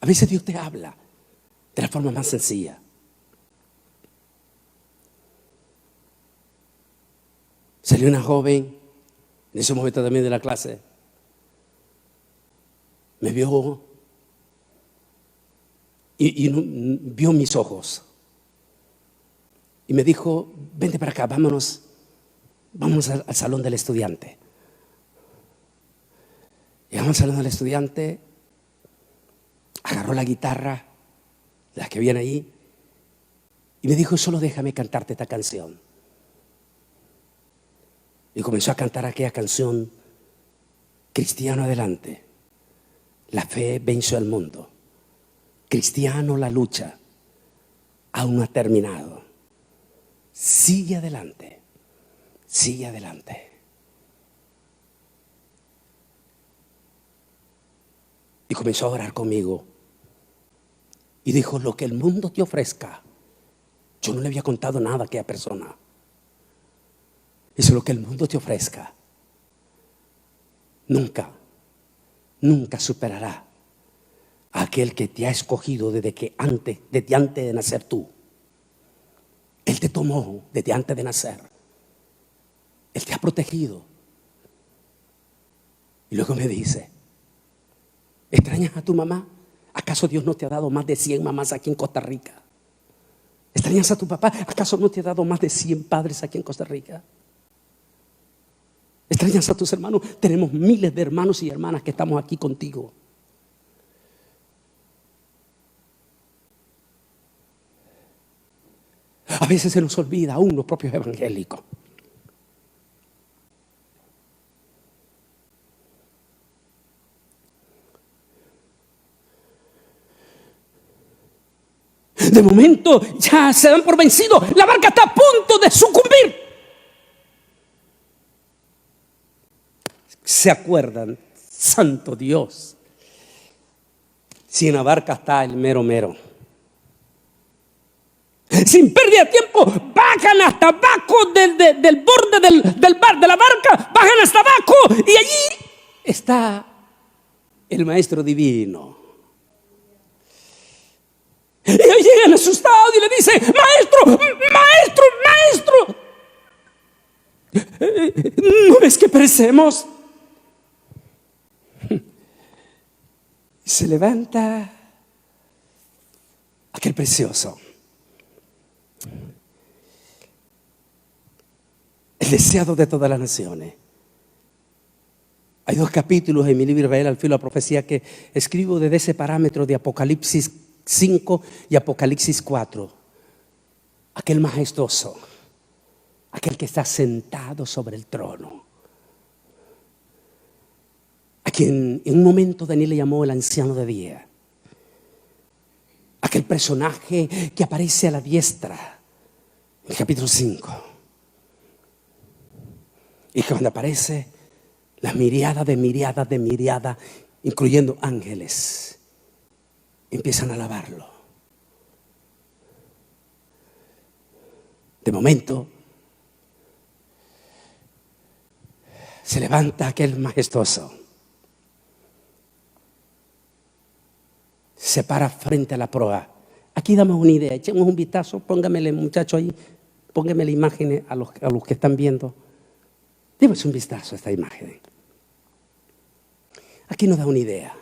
S1: A veces Dios te habla de la forma más sencilla. Salió una joven, en ese momento también de la clase, me vio y vio mis ojos y me dijo: vente para acá, vámonos al salón del estudiante. Llegamos al salón del estudiante, agarró la guitarra, las que habían ahí, y me dijo: solo déjame cantarte esta canción. Y comenzó a cantar aquella canción: cristiano adelante, la fe venció al mundo. Cristiano, la lucha aún no ha terminado. Sigue adelante, sigue adelante. Y comenzó a orar conmigo. Y dijo, lo que el mundo te ofrezca. Yo no le había contado nada a aquella persona. Dice, lo que el mundo te ofrezca, nunca superará a aquel que te ha escogido desde antes de nacer tú. Él te tomó desde antes de nacer. Él te ha protegido. Y luego me dice, ¿extrañas a tu mamá? ¿Acaso Dios no te ha dado más de 100 mamás aquí en Costa Rica? ¿Extrañas a tu papá? ¿Acaso no te ha dado más de 100 padres aquí en Costa Rica? ¿Extrañas a tus hermanos? Tenemos miles de hermanos y hermanas que estamos aquí contigo. A veces se nos olvida aún los propios evangélicos. De momento ya se dan por vencidos. La barca está a punto de sucumbir. ¿Se acuerdan? Santo Dios. Si en la barca está el mero mero. Sin pérdida de tiempo, bajan hasta abajo del borde de la barca, bajan hasta abajo y allí está el Maestro Divino. Y ellos llegan asustados y le dicen, maestro, ¿no ves que perecemos? Y se levanta aquel precioso, el deseado de todas las naciones. Hay 2 capítulos en mi libro Israel al filo de la profecía que escribo desde ese parámetro de Apocalipsis 5 y Apocalipsis 4. Aquel majestuoso, aquel que está sentado sobre el trono, a quien en un momento Daniel le llamó el anciano de día. Aquel personaje que aparece a la diestra en el capítulo 5. Y cuando aparece, las miriadas, incluyendo ángeles, empiezan a alabarlo. De momento, se levanta aquel majestuoso, se para frente a la proa. Aquí damos una idea, echemos un vistazo, póngamele, muchacho, ahí, póngame la imagen a los que están viendo. Demos un vistazo a esta imagen. Aquí nos da una idea.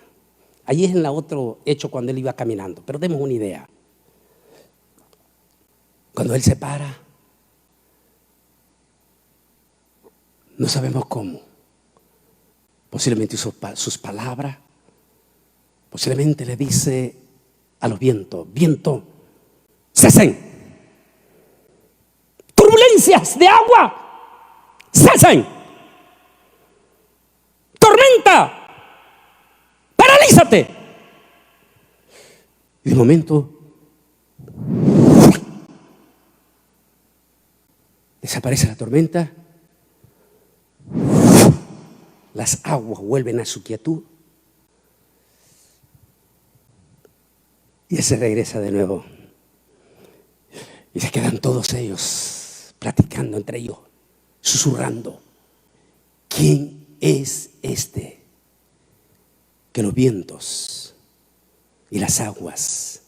S1: Allí es en la otro hecho cuando él iba caminando, pero demos una idea. Cuando él se para, no sabemos cómo. Posiblemente sus palabras, posiblemente le dice a los vientos, viento, cesen. Turbulencias de agua, cesen. Tormenta, paralízate. Y de momento desaparece la tormenta, las aguas vuelven a su quietud y él se regresa de nuevo. Y se quedan todos ellos platicando entre ellos, susurrando. ¿Quién es este que los vientos y las aguas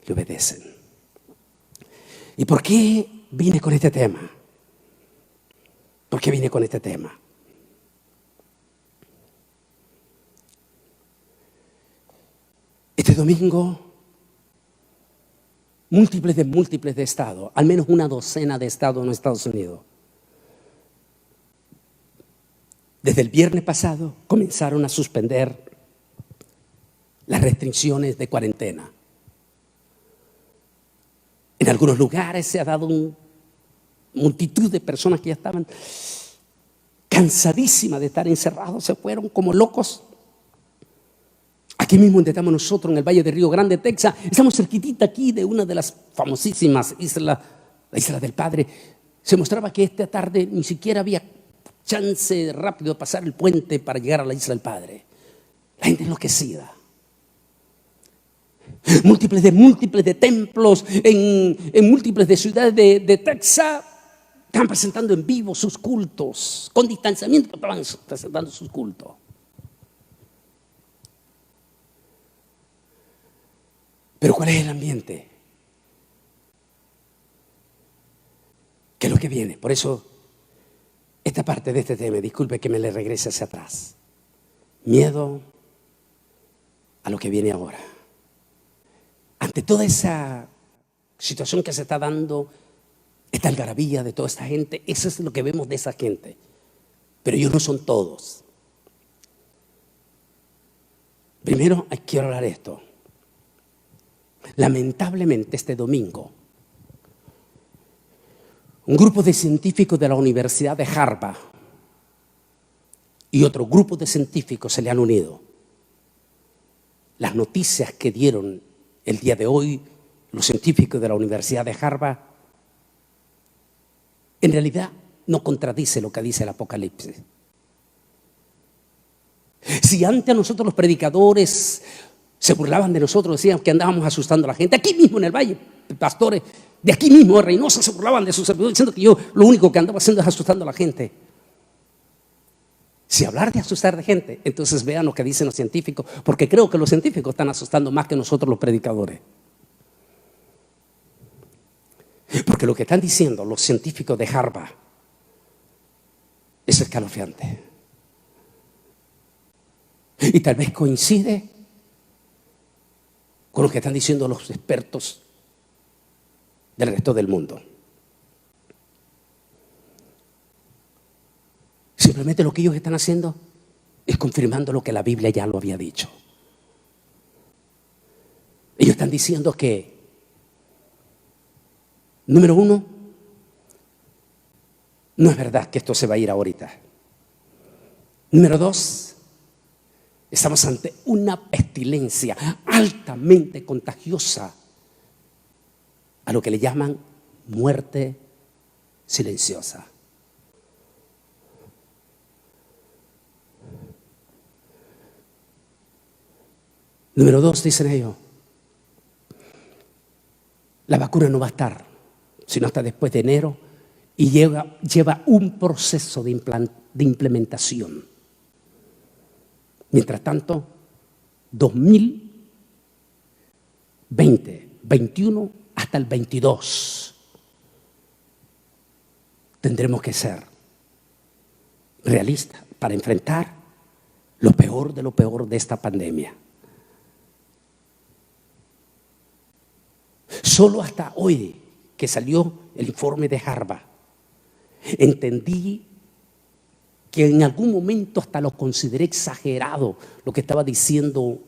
S1: le obedecen? ¿Y por qué vine con este tema? ¿Por qué vine con este tema? Este domingo, múltiples de estados, al menos una docena de estados en los Estados Unidos, desde el viernes pasado comenzaron a suspender las restricciones de cuarentena. En algunos lugares se ha dado una multitud de personas que ya estaban cansadísimas de estar encerrados, se fueron como locos. Aquí mismo donde estamos nosotros, en el Valle de Río Grande, Texas, estamos cerquitita aquí de una de las famosísimas islas, la Isla del Padre. Se mostraba que esta tarde ni siquiera había chance rápido de pasar el puente para llegar a la Isla del Padre. La gente enloquecida. Múltiples de templos en múltiples de ciudades de Texas estaban presentando en vivo sus cultos. Con distanciamiento estaban presentando sus cultos. Pero ¿cuál es el ambiente? ¿Qué es lo que viene? Por eso, esta parte de este tema, disculpe que me le regrese hacia atrás. Miedo a lo que viene ahora. Ante toda esa situación que se está dando, esta algarabía de toda esta gente, eso es lo que vemos de esa gente. Pero ellos no son todos. Primero, quiero hablar de esto. Lamentablemente, este domingo, un grupo de científicos de la Universidad de Harvard y otro grupo de científicos se le han unido. Las noticias que dieron el día de hoy los científicos de la Universidad de Harvard en realidad no contradice lo que dice el Apocalipsis. Si antes a nosotros los predicadores se burlaban de nosotros, decían que andábamos asustando a la gente, aquí mismo en el valle, pastores de aquí mismo de Reynosa se burlaban de sus servidores diciendo que yo lo único que andaba haciendo es asustando a la gente. Si hablar de asustar de gente, entonces vean lo que dicen los científicos, porque creo que los científicos están asustando más que nosotros los predicadores. Porque lo que están diciendo los científicos de Harvard es escalofriante. Y tal vez coincide con lo que están diciendo los expertos del resto del mundo. Simplemente lo que ellos están haciendo es confirmando lo que la Biblia ya lo había dicho. Ellos están diciendo que, número uno, no es verdad que esto se va a ir ahorita. Número dos, estamos ante una pestilencia altamente contagiosa, a lo que le llaman muerte silenciosa. Número dos, dicen ellos, la vacuna no va a estar, sino hasta después de enero, y lleva un proceso de implementación. Mientras tanto, 2020, 21 hasta el 22, tendremos que ser realistas para enfrentar lo peor de esta pandemia. Solo hasta hoy que salió el informe de Harvard, entendí que en algún momento hasta lo consideré exagerado lo que estaba diciendo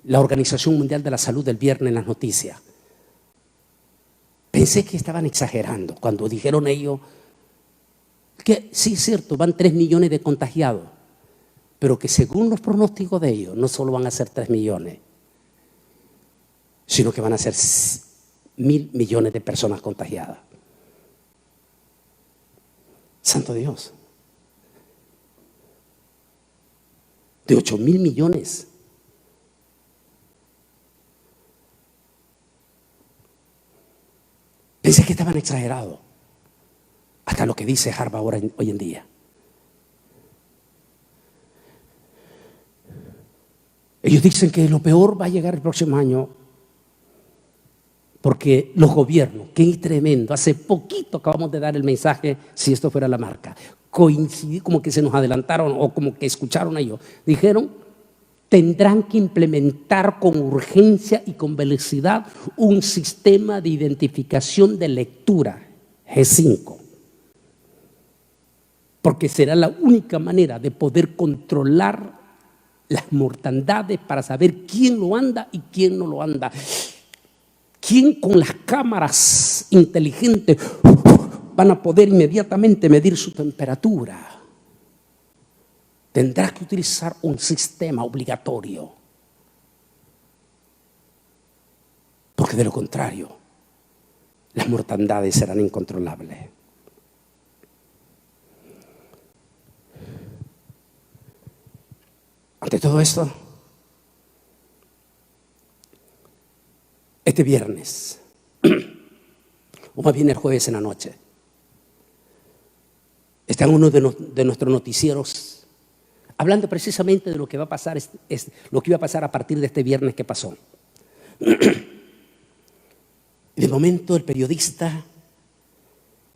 S1: la Organización Mundial de la Salud el viernes en las noticias. Pensé que estaban exagerando cuando dijeron ellos que sí es cierto, van 3 millones de contagiados, pero que según los pronósticos de ellos no solo van a ser 3 millones, sino que van a ser 1.000 millones de personas contagiadas. Santo Dios. De 8.000 millones. Pensé que estaban exagerados. Hasta lo que dice Harvard hoy en día. Ellos dicen que lo peor va a llegar el próximo año, porque los gobiernos, que es tremendo, hace poquito acabamos de dar el mensaje, si esto fuera la marca, coincidí, como que se nos adelantaron o como que escucharon a ellos, dijeron, tendrán que implementar con urgencia y con velocidad un sistema de identificación de lectura, G5, porque será la única manera de poder controlar las mortandades para saber quién lo anda y quién no lo anda. ¿Quién con las cámaras inteligentes van a poder inmediatamente medir su temperatura? Tendrá que utilizar un sistema obligatorio. Porque de lo contrario, las mortandades serán incontrolables. Ante todo esto, este viernes, o más bien el jueves en la noche, está en uno de nuestros noticieros hablando precisamente de lo que va a pasar, lo que iba a pasar a partir de este viernes que pasó. De momento el periodista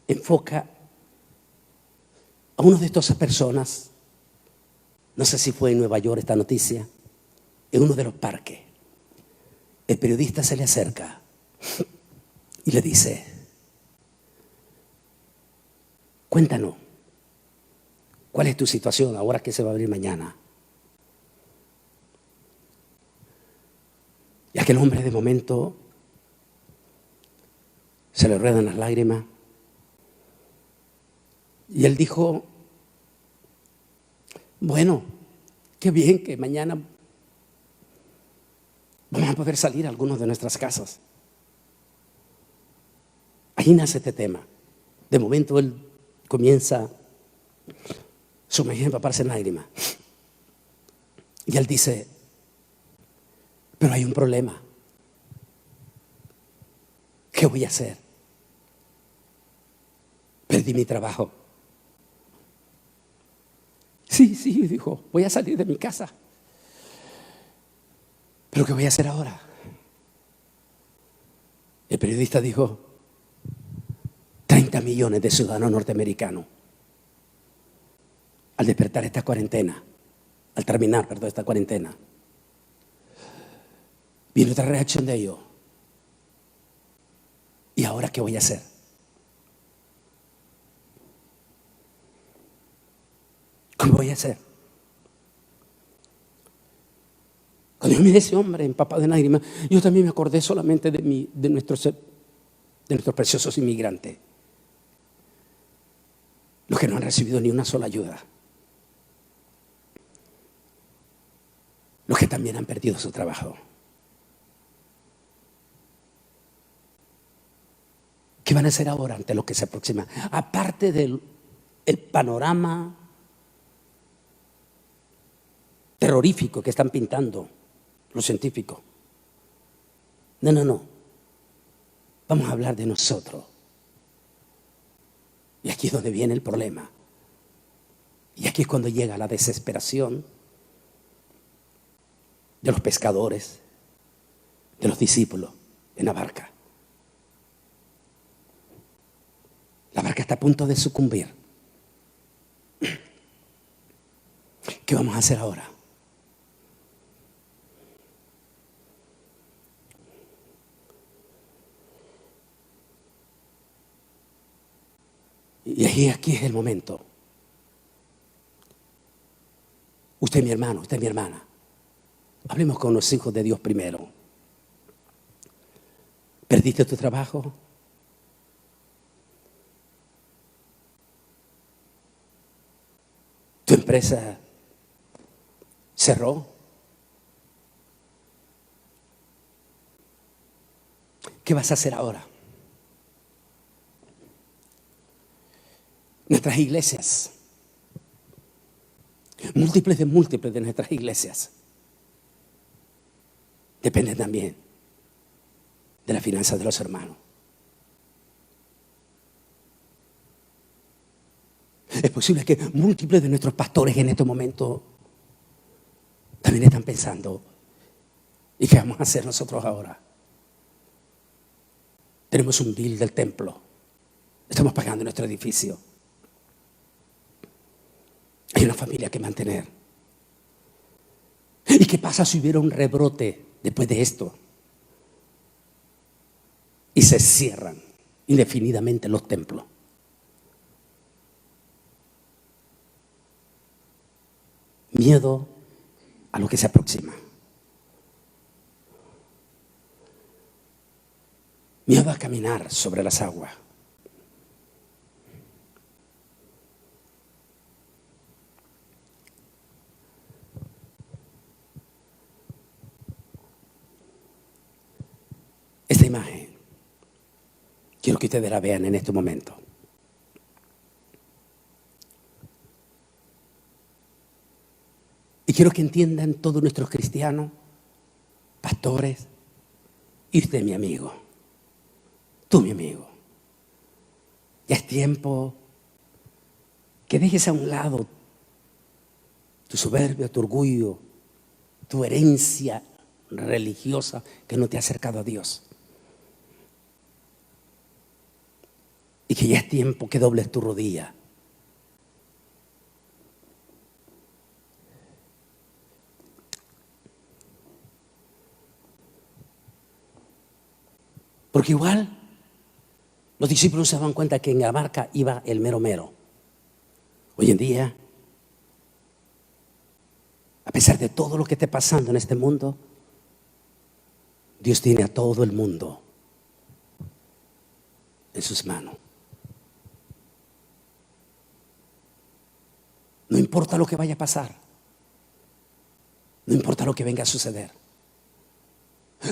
S1: enfoca a una de estas personas, no sé si fue en Nueva York esta noticia, en uno de los parques. El periodista se le acerca y le dice: cuéntanos, ¿cuál es tu situación ahora que se va a abrir mañana? Y aquel hombre de momento se le ruedan las lágrimas. Y él dijo: bueno, qué bien que mañana vamos a poder salir a algunos de nuestras casas. Ahí nace este tema. De momento él comienza sumergir, empaparse en lágrimas. Y él dice: pero hay un problema. ¿Qué voy a hacer? Perdí mi trabajo. Sí, dijo, voy a salir de mi casa. ¿Pero qué voy a hacer ahora? El periodista dijo: 30 millones de ciudadanos norteamericanos, al despertar esta cuarentena, al terminar, esta cuarentena, viene otra reacción de ellos. ¿Y ahora qué voy a hacer? ¿Cómo voy a hacer? Cuando yo miré a ese hombre empapado de lágrimas, yo también me acordé solamente de nuestros preciosos inmigrantes, los que no han recibido ni una sola ayuda, los que también han perdido su trabajo. ¿Qué van a hacer ahora ante lo que se aproxima? Aparte del panorama terrorífico que están pintando los científicos. No. Vamos a hablar de nosotros. Y aquí es donde viene el problema. Y aquí es cuando llega la desesperación de los pescadores, de los discípulos en la barca. La barca está a punto de sucumbir. ¿Qué vamos a hacer ahora? Y aquí es el momento. Usted es mi hermano, usted es mi hermana. Hablemos con los hijos de Dios primero. ¿Perdiste tu trabajo? ¿Tu empresa cerró? ¿Qué vas a hacer ahora? Nuestras iglesias, múltiples de nuestras iglesias, dependen también de las finanzas de los hermanos. Es posible que múltiples de nuestros pastores en este momento también están pensando: ¿y qué vamos a hacer nosotros ahora? Tenemos un bill del templo, estamos pagando nuestro edificio, hay una familia que mantener. ¿Y qué pasa si hubiera un rebrote después de esto? Y se cierran indefinidamente los templos. Miedo a lo que se aproxima. Miedo a caminar sobre las aguas. Esta imagen quiero que ustedes la vean en este momento. Y quiero que entiendan todos nuestros cristianos, pastores Y usted, mi amigo, tú, mi amigo, ya es tiempo que dejes a un lado tu soberbia, tu orgullo, tu herencia religiosa que no te ha acercado a Dios. Y que ya es tiempo que dobles tu rodilla. Porque igual los discípulos se daban cuenta que en la barca iba el mero mero. Hoy en día, a pesar de todo lo que esté pasando en este mundo, Dios tiene a todo el mundo en sus manos. No importa lo que vaya a pasar. No importa lo que venga a suceder.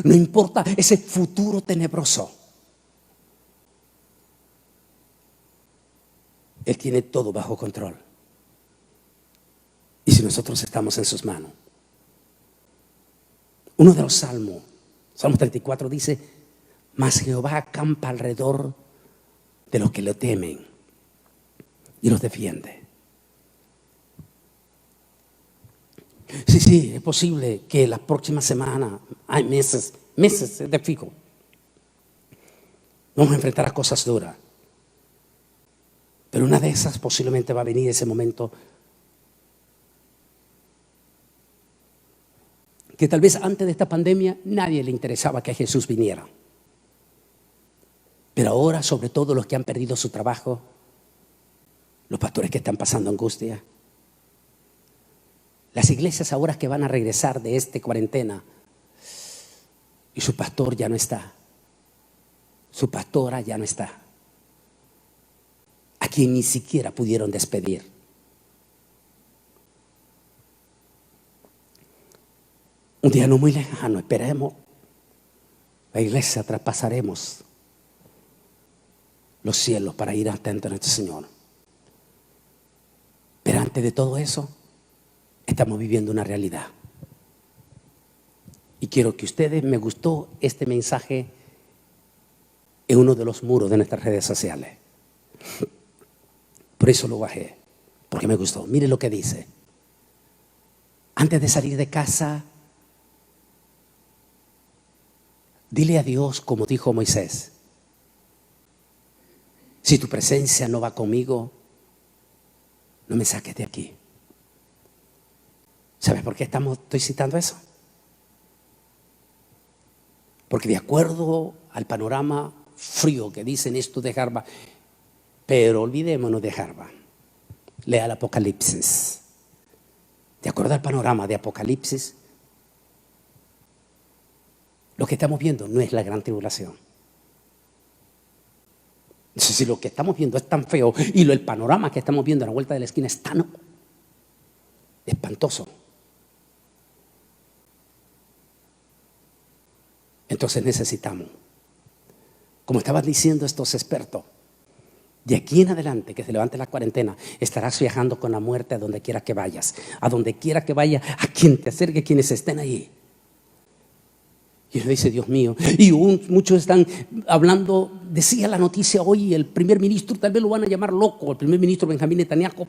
S1: No importa ese futuro tenebroso. Él tiene todo bajo control. Y si nosotros estamos en sus manos. Uno de los salmos, Salmo 34 dice: mas Jehová acampa alrededor de los que lo temen y los defiende. Sí, es posible que las próximas semanas, hay meses de fijo, vamos a enfrentar a cosas duras. Pero una de esas posiblemente va a venir ese momento que tal vez antes de esta pandemia nadie le interesaba que Jesús viniera. Pero ahora, sobre todo los que han perdido su trabajo, los pastores que están pasando angustia, las iglesias ahora que van a regresar de esta cuarentena y su pastor ya no está, su pastora ya no está, a quien ni siquiera pudieron despedir. Un día no muy lejano, esperemos, la iglesia traspasaremos los cielos para ir atento a nuestro Señor. Pero antes de todo eso, estamos viviendo una realidad. Y quiero que ustedes, me gustó este mensaje en uno de los muros de nuestras redes sociales. Por eso lo bajé, porque me gustó. Mire lo que dice. Antes de salir de casa, dile a Dios como dijo Moisés: si tu presencia no va conmigo, no me saques de aquí. ¿Sabes por qué estoy citando eso? Porque de acuerdo al panorama frío que dicen esto de Harvard, pero olvidémonos de Harvard, lea el Apocalipsis. De acuerdo al panorama de Apocalipsis, lo que estamos viendo no es la gran tribulación. Si lo que estamos viendo es tan feo y el panorama que estamos viendo a la vuelta de la esquina es tan espantoso, entonces necesitamos, como estaban diciendo estos expertos, de aquí en adelante que se levante la cuarentena, estarás viajando con la muerte a donde quiera que vayas, a donde quiera que vaya, a quien te acerque, quienes estén ahí. Y uno dice: Dios mío. Y muchos están hablando, decía la noticia hoy, el primer ministro, tal vez lo van a llamar loco, el primer ministro Benjamín Netanyahu,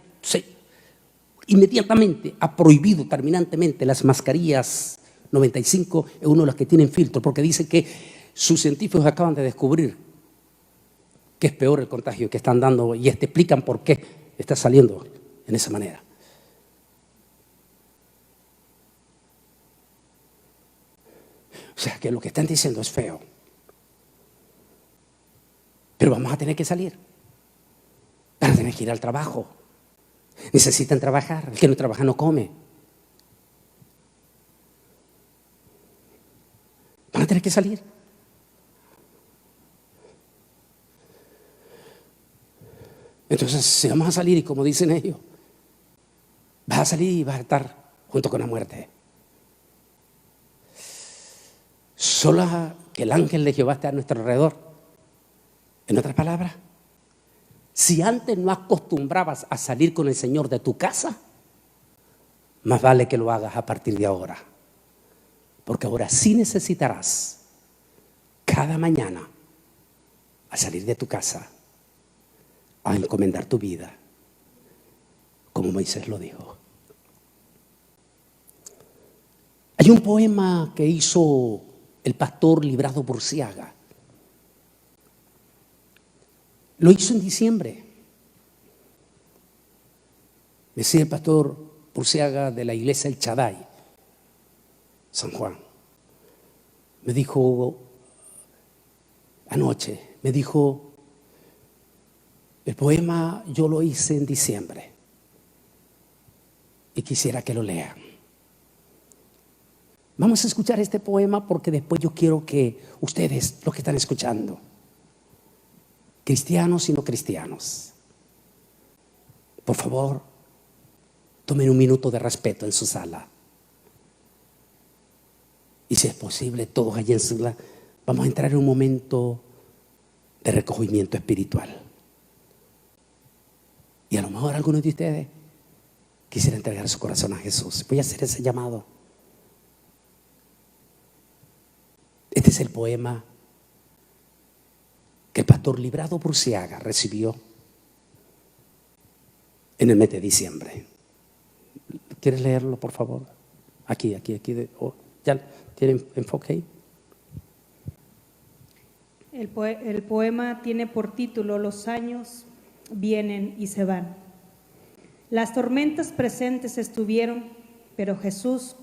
S1: inmediatamente ha prohibido terminantemente las mascarillas 95 en uno de los que tienen filtro, porque dice que sus científicos acaban de descubrir que es peor el contagio que están dando, y te explican por qué está saliendo en esa manera. O sea, que lo que están diciendo es feo. Pero vamos a tener que salir. Van a tener que ir al trabajo. Necesitan trabajar. El que no trabaja no come. Van a tener que salir. Entonces, si vamos a salir, y como dicen ellos, vas a salir y vas a estar junto con la muerte. Solo que el ángel de Jehová esté a nuestro alrededor. En otras palabras, si antes no acostumbrabas a salir con el Señor de tu casa, más vale que lo hagas a partir de ahora. Porque ahora sí necesitarás cada mañana, al salir de tu casa, a encomendar tu vida, como Moisés lo dijo. Hay un poema que hizo el pastor Librado Burciaga. Lo hizo en diciembre. Decía el pastor Burciaga de la iglesia El Chaday, San Juan. Me dijo anoche, el poema yo lo hice en diciembre y quisiera que lo lean. Vamos a escuchar este poema porque después yo quiero que ustedes, los que están escuchando, cristianos y no cristianos, por favor, tomen un minuto de respeto en su sala. Y si es posible, todos allí en su sala, vamos a entrar en un momento de recogimiento espiritual. Y a lo mejor algunos de ustedes quisieran entregar su corazón a Jesús. Voy a hacer ese llamado. Este es el poema que el pastor Librado Burciaga recibió en el mes de diciembre. ¿Quieres leerlo, por favor? Aquí. ¿Ya tiene enfoque ahí?
S2: El poema tiene por título Los años vienen y se van. Las tormentas presentes estuvieron, pero Jesús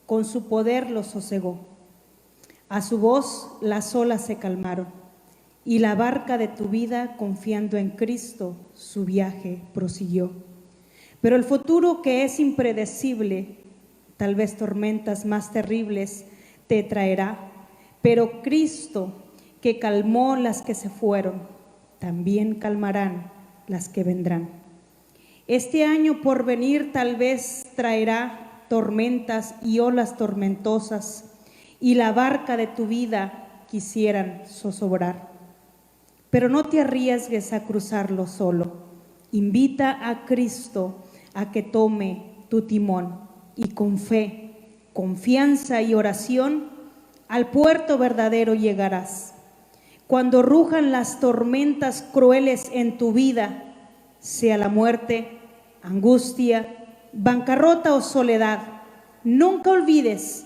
S2: con su poder los sosegó. A su voz las olas se calmaron y la barca de tu vida, confiando en Cristo, su viaje prosiguió. Pero el futuro, que es impredecible, tal vez tormentas más terribles te traerá. Pero Cristo, que calmó las que se fueron, también calmarán las que vendrán. Este año por venir tal vez traerá tormentas y olas tormentosas, y la barca de tu vida quisieran zozobrar. Pero no te arriesgues a cruzarlo solo. Invita a Cristo a que tome tu timón y con fe, confianza y oración al puerto verdadero llegarás. Cuando rujan las tormentas crueles en tu vida, sea la muerte, angustia, bancarrota o soledad, nunca olvides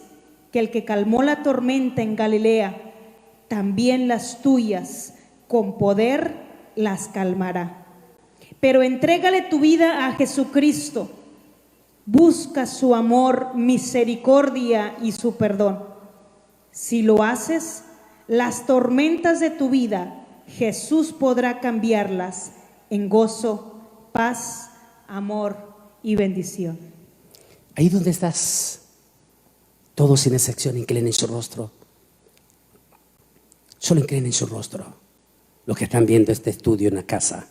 S2: que el que calmó la tormenta en Galilea, también las tuyas con poder las calmará. Pero entrégale tu vida a Jesucristo, busca su amor, misericordia y su perdón. Si lo haces, las tormentas de tu vida, Jesús podrá cambiarlas en gozo, paz, amor y bendición.
S1: Ahí donde estás, todos sin excepción inclinen su rostro. Solo inclinen su rostro. Los que están viendo este estudio en la casa.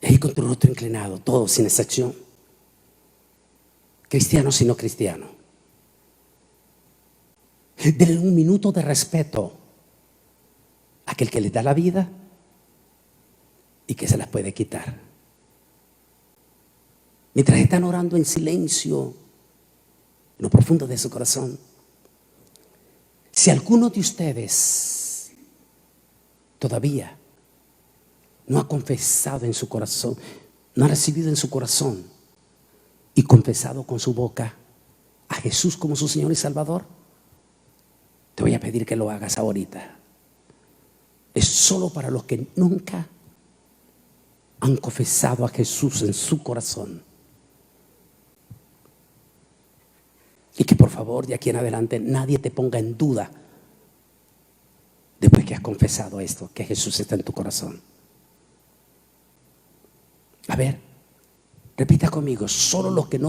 S1: Y ahí con tu rostro inclinado, todos sin excepción. Cristianos y no cristianos. Denle un minuto de respeto a aquel que les da la vida y que se las puede quitar. Mientras están orando en silencio, en lo profundo de su corazón, si alguno de ustedes todavía no ha confesado en su corazón, no ha recibido en su corazón y confesado con su boca a Jesús como su Señor y Salvador, te voy a pedir que lo hagas ahorita. Es solo para los que nunca han confesado a Jesús en su corazón. Y que por favor, de aquí en adelante, nadie te ponga en duda después que has confesado esto, que Jesús está en tu corazón. A ver, repita conmigo, solo los que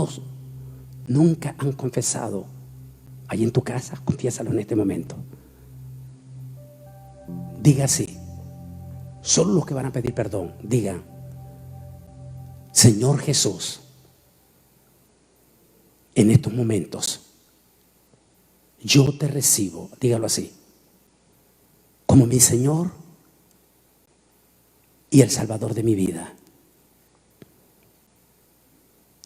S1: nunca han confesado. Ahí en tu casa, confiésalo en este momento. Diga así, solo los que van a pedir perdón, digan: Señor Jesús, en estos momentos yo te recibo, dígalo así, como mi Señor y el Salvador de mi vida.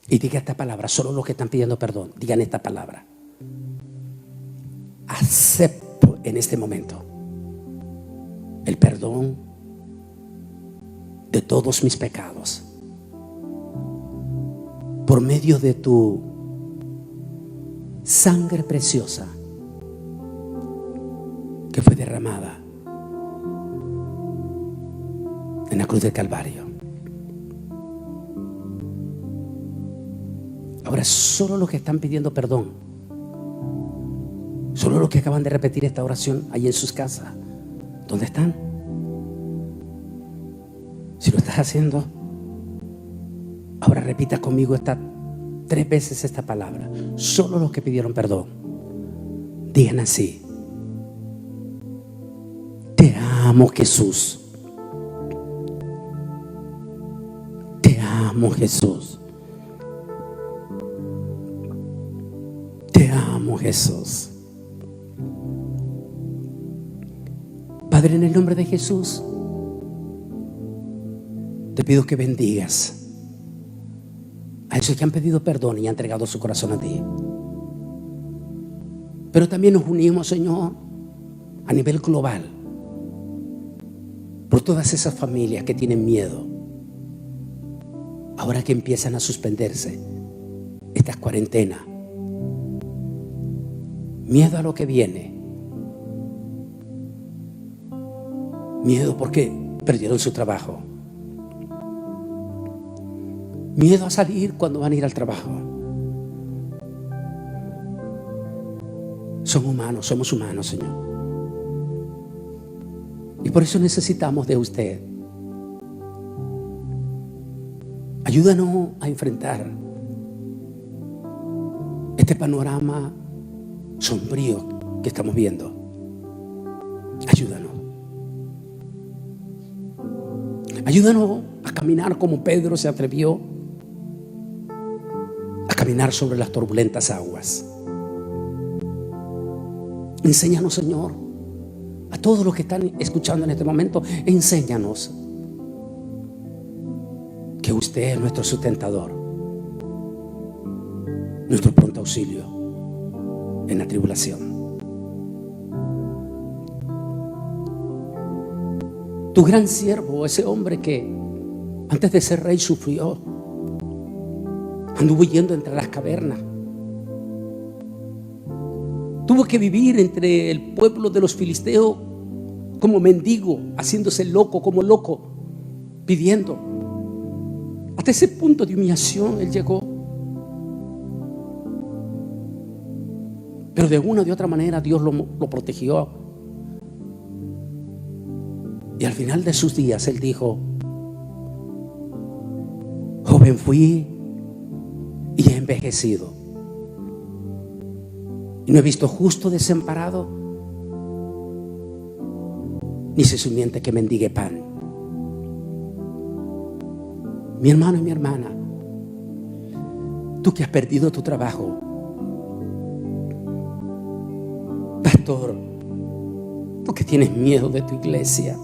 S1: Y diga esta palabra, solo los que están pidiendo perdón, digan esta palabra: acepto pido en este momento el perdón de todos mis pecados por medio de tu sangre preciosa que fue derramada en la cruz del Calvario. Ahora, solo los que están pidiendo perdón, solo los que acaban de repetir esta oración ahí en sus casas, ¿dónde están? Si lo estás haciendo, ahora repita conmigo 3 veces esta palabra. Solo los que pidieron perdón, digan así: te amo, Jesús. Te amo, Jesús. Te amo, Jesús. Padre, en el nombre de Jesús, te pido que bendigas a esos que han pedido perdón y han entregado su corazón a ti. Pero también nos unimos, Señor, a nivel global, por todas esas familias que tienen miedo, ahora que empiezan a suspenderse estas cuarentenas. Miedo a lo que viene. Miedo porque perdieron su trabajo. Miedo a salir cuando van a ir al trabajo. Somos humanos, Señor. Y por eso necesitamos de usted. Ayúdanos a enfrentar este panorama sombrío que estamos viendo. Ayúdanos. Ayúdanos a caminar como Pedro se atrevió a caminar sobre las turbulentas aguas. Enséñanos, Señor, a todos los que están escuchando en este momento, enséñanos que usted es nuestro sustentador, nuestro pronto auxilio en la tribulación. Tu gran siervo, ese hombre que antes de ser rey sufrió, anduvo huyendo entre las cavernas, tuvo que vivir entre el pueblo de los filisteos como mendigo, haciéndose loco, como loco, pidiendo. Hasta ese punto de humillación él llegó. Pero de una o de otra manera Dios lo protegió. Y al final de sus días él dijo: joven fui y he envejecido, y no he visto justo desamparado, ni se simiente que mendigue pan. Mi hermano y mi hermana, tú que has perdido tu trabajo, pastor, tú que tienes miedo de tu iglesia,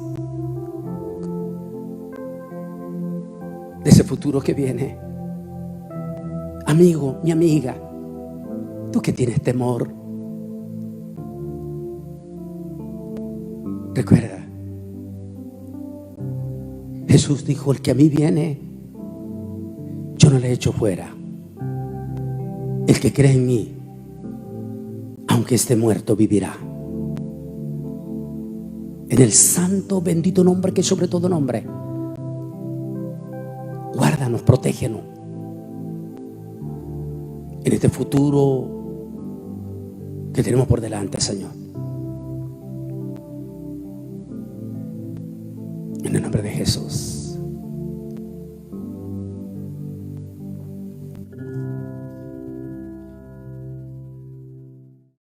S1: de ese futuro que viene, amigo, mi amiga, tú que tienes temor, recuerda, Jesús dijo: el que a mí viene, yo no le echo fuera. El que cree en mí, aunque esté muerto, vivirá. En el santo, bendito nombre que es sobre todo nombre, guárdanos, protégenos en este futuro que tenemos por delante, Señor. En el nombre de Jesús.